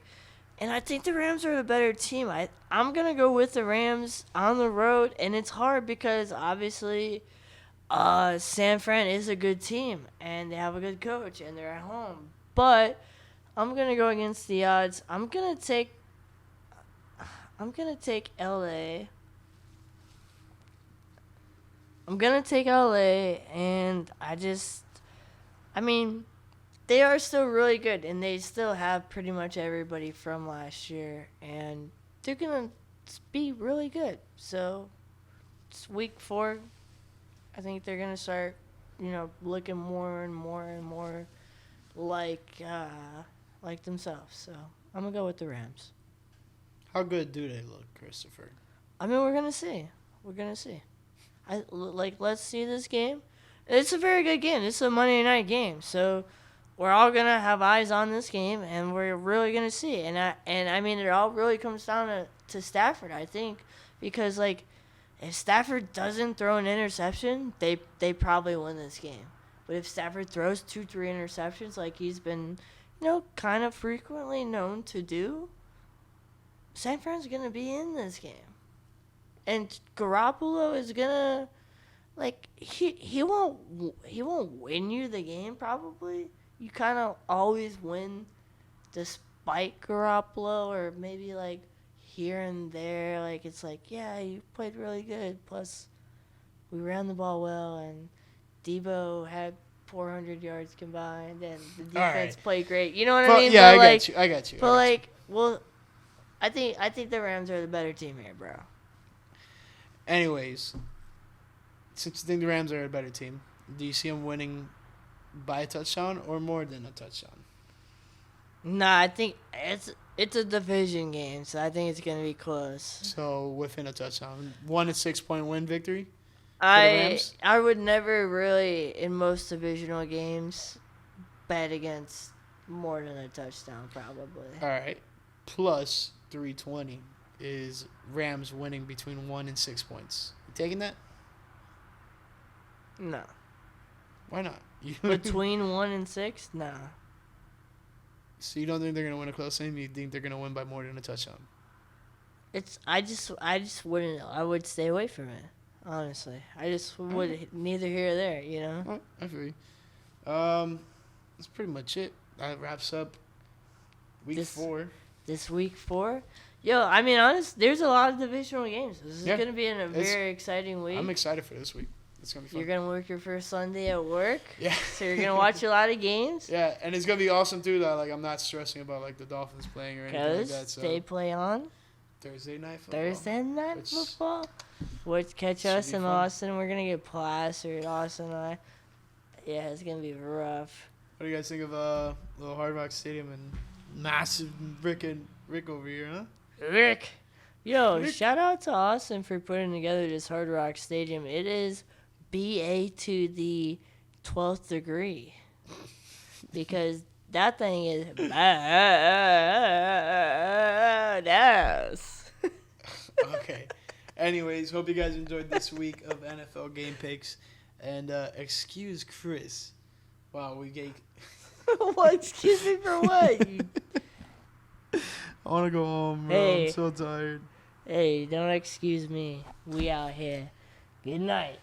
And I think the Rams are the better team. I'm going to go with the Rams on the road, and it's hard because obviously San Fran is a good team, and they have a good coach, and they're at home. But I'm going to go against the odds. I'm going to take LA. I'm going to take LA, and I mean, they are still really good, and they still have pretty much everybody from last year, and they're going to be really good. So, it's week 4. I think they're going to start, looking more and more and more like themselves. So, I'm going to go with the Rams. How good do they look, Christopher? I mean, we're going to see. Let's see this game. It's a very good game. It's a Monday night game, so we're all gonna have eyes on this game, and we're really gonna see. And I mean, it all really comes down to Stafford, I think, because if Stafford doesn't throw an interception, they probably win this game. But if Stafford throws 2-3 interceptions, like he's been, kind of frequently known to do, San Fran's gonna be in this game. And Garoppolo is gonna, he won't win you the game probably. You kind of always win despite Garoppolo, or maybe here and there. It's yeah, you played really good. Plus, we ran the ball well, and Debo had 400 yards combined, and the defense played great. You know what I mean? Yeah, I got you. But I think the Rams are the better team here, bro. Anyways, since you think the Rams are a better team, do you see them winning by a touchdown or more than a touchdown? Nah, I think it's a division game, so I think it's gonna be close. So within a touchdown, 1-6-point win victory. I would never really, in most divisional games, bet against more than a touchdown, probably. All right, plus 320 is Rams winning between 1 and 6 points. You taking that? No. Why not? Between 1 and 6? Nah. So you don't think they're gonna win a close game? You think they're gonna win by more than a touchdown? I just wouldn't. I would stay away from it. Honestly, I just would neither here or there. Oh, I feel you. That's pretty much it. That wraps up week 4. This week 4. Yo, I mean, there's a lot of divisional games. This is going to be a very exciting week. I'm excited for this week. It's going to be fun. You're going to work your first Sunday at work. Yeah. So you're going to watch a lot of games. Yeah, and it's going to be awesome, too, that I'm not stressing about, the Dolphins playing or anything like that. So they play on Thursday night football. Which catch us in Austin. We're going to get plastered, Austin and I. Yeah, it's going to be rough. What do you guys think of little Hard Rock Stadium and massive Rick over here, huh? Rick. Yo, shout out to Austin for putting together this Hard Rock Stadium. It is BA to the 12th degree. Because that thing is badass. Okay. Anyways, hope you guys enjoyed this week of NFL game picks. And excuse Chris. Wow, we gave... What? Excuse me for what? I want to go home, bro. Hey. I'm so tired. Hey, don't excuse me. We out here. Good night.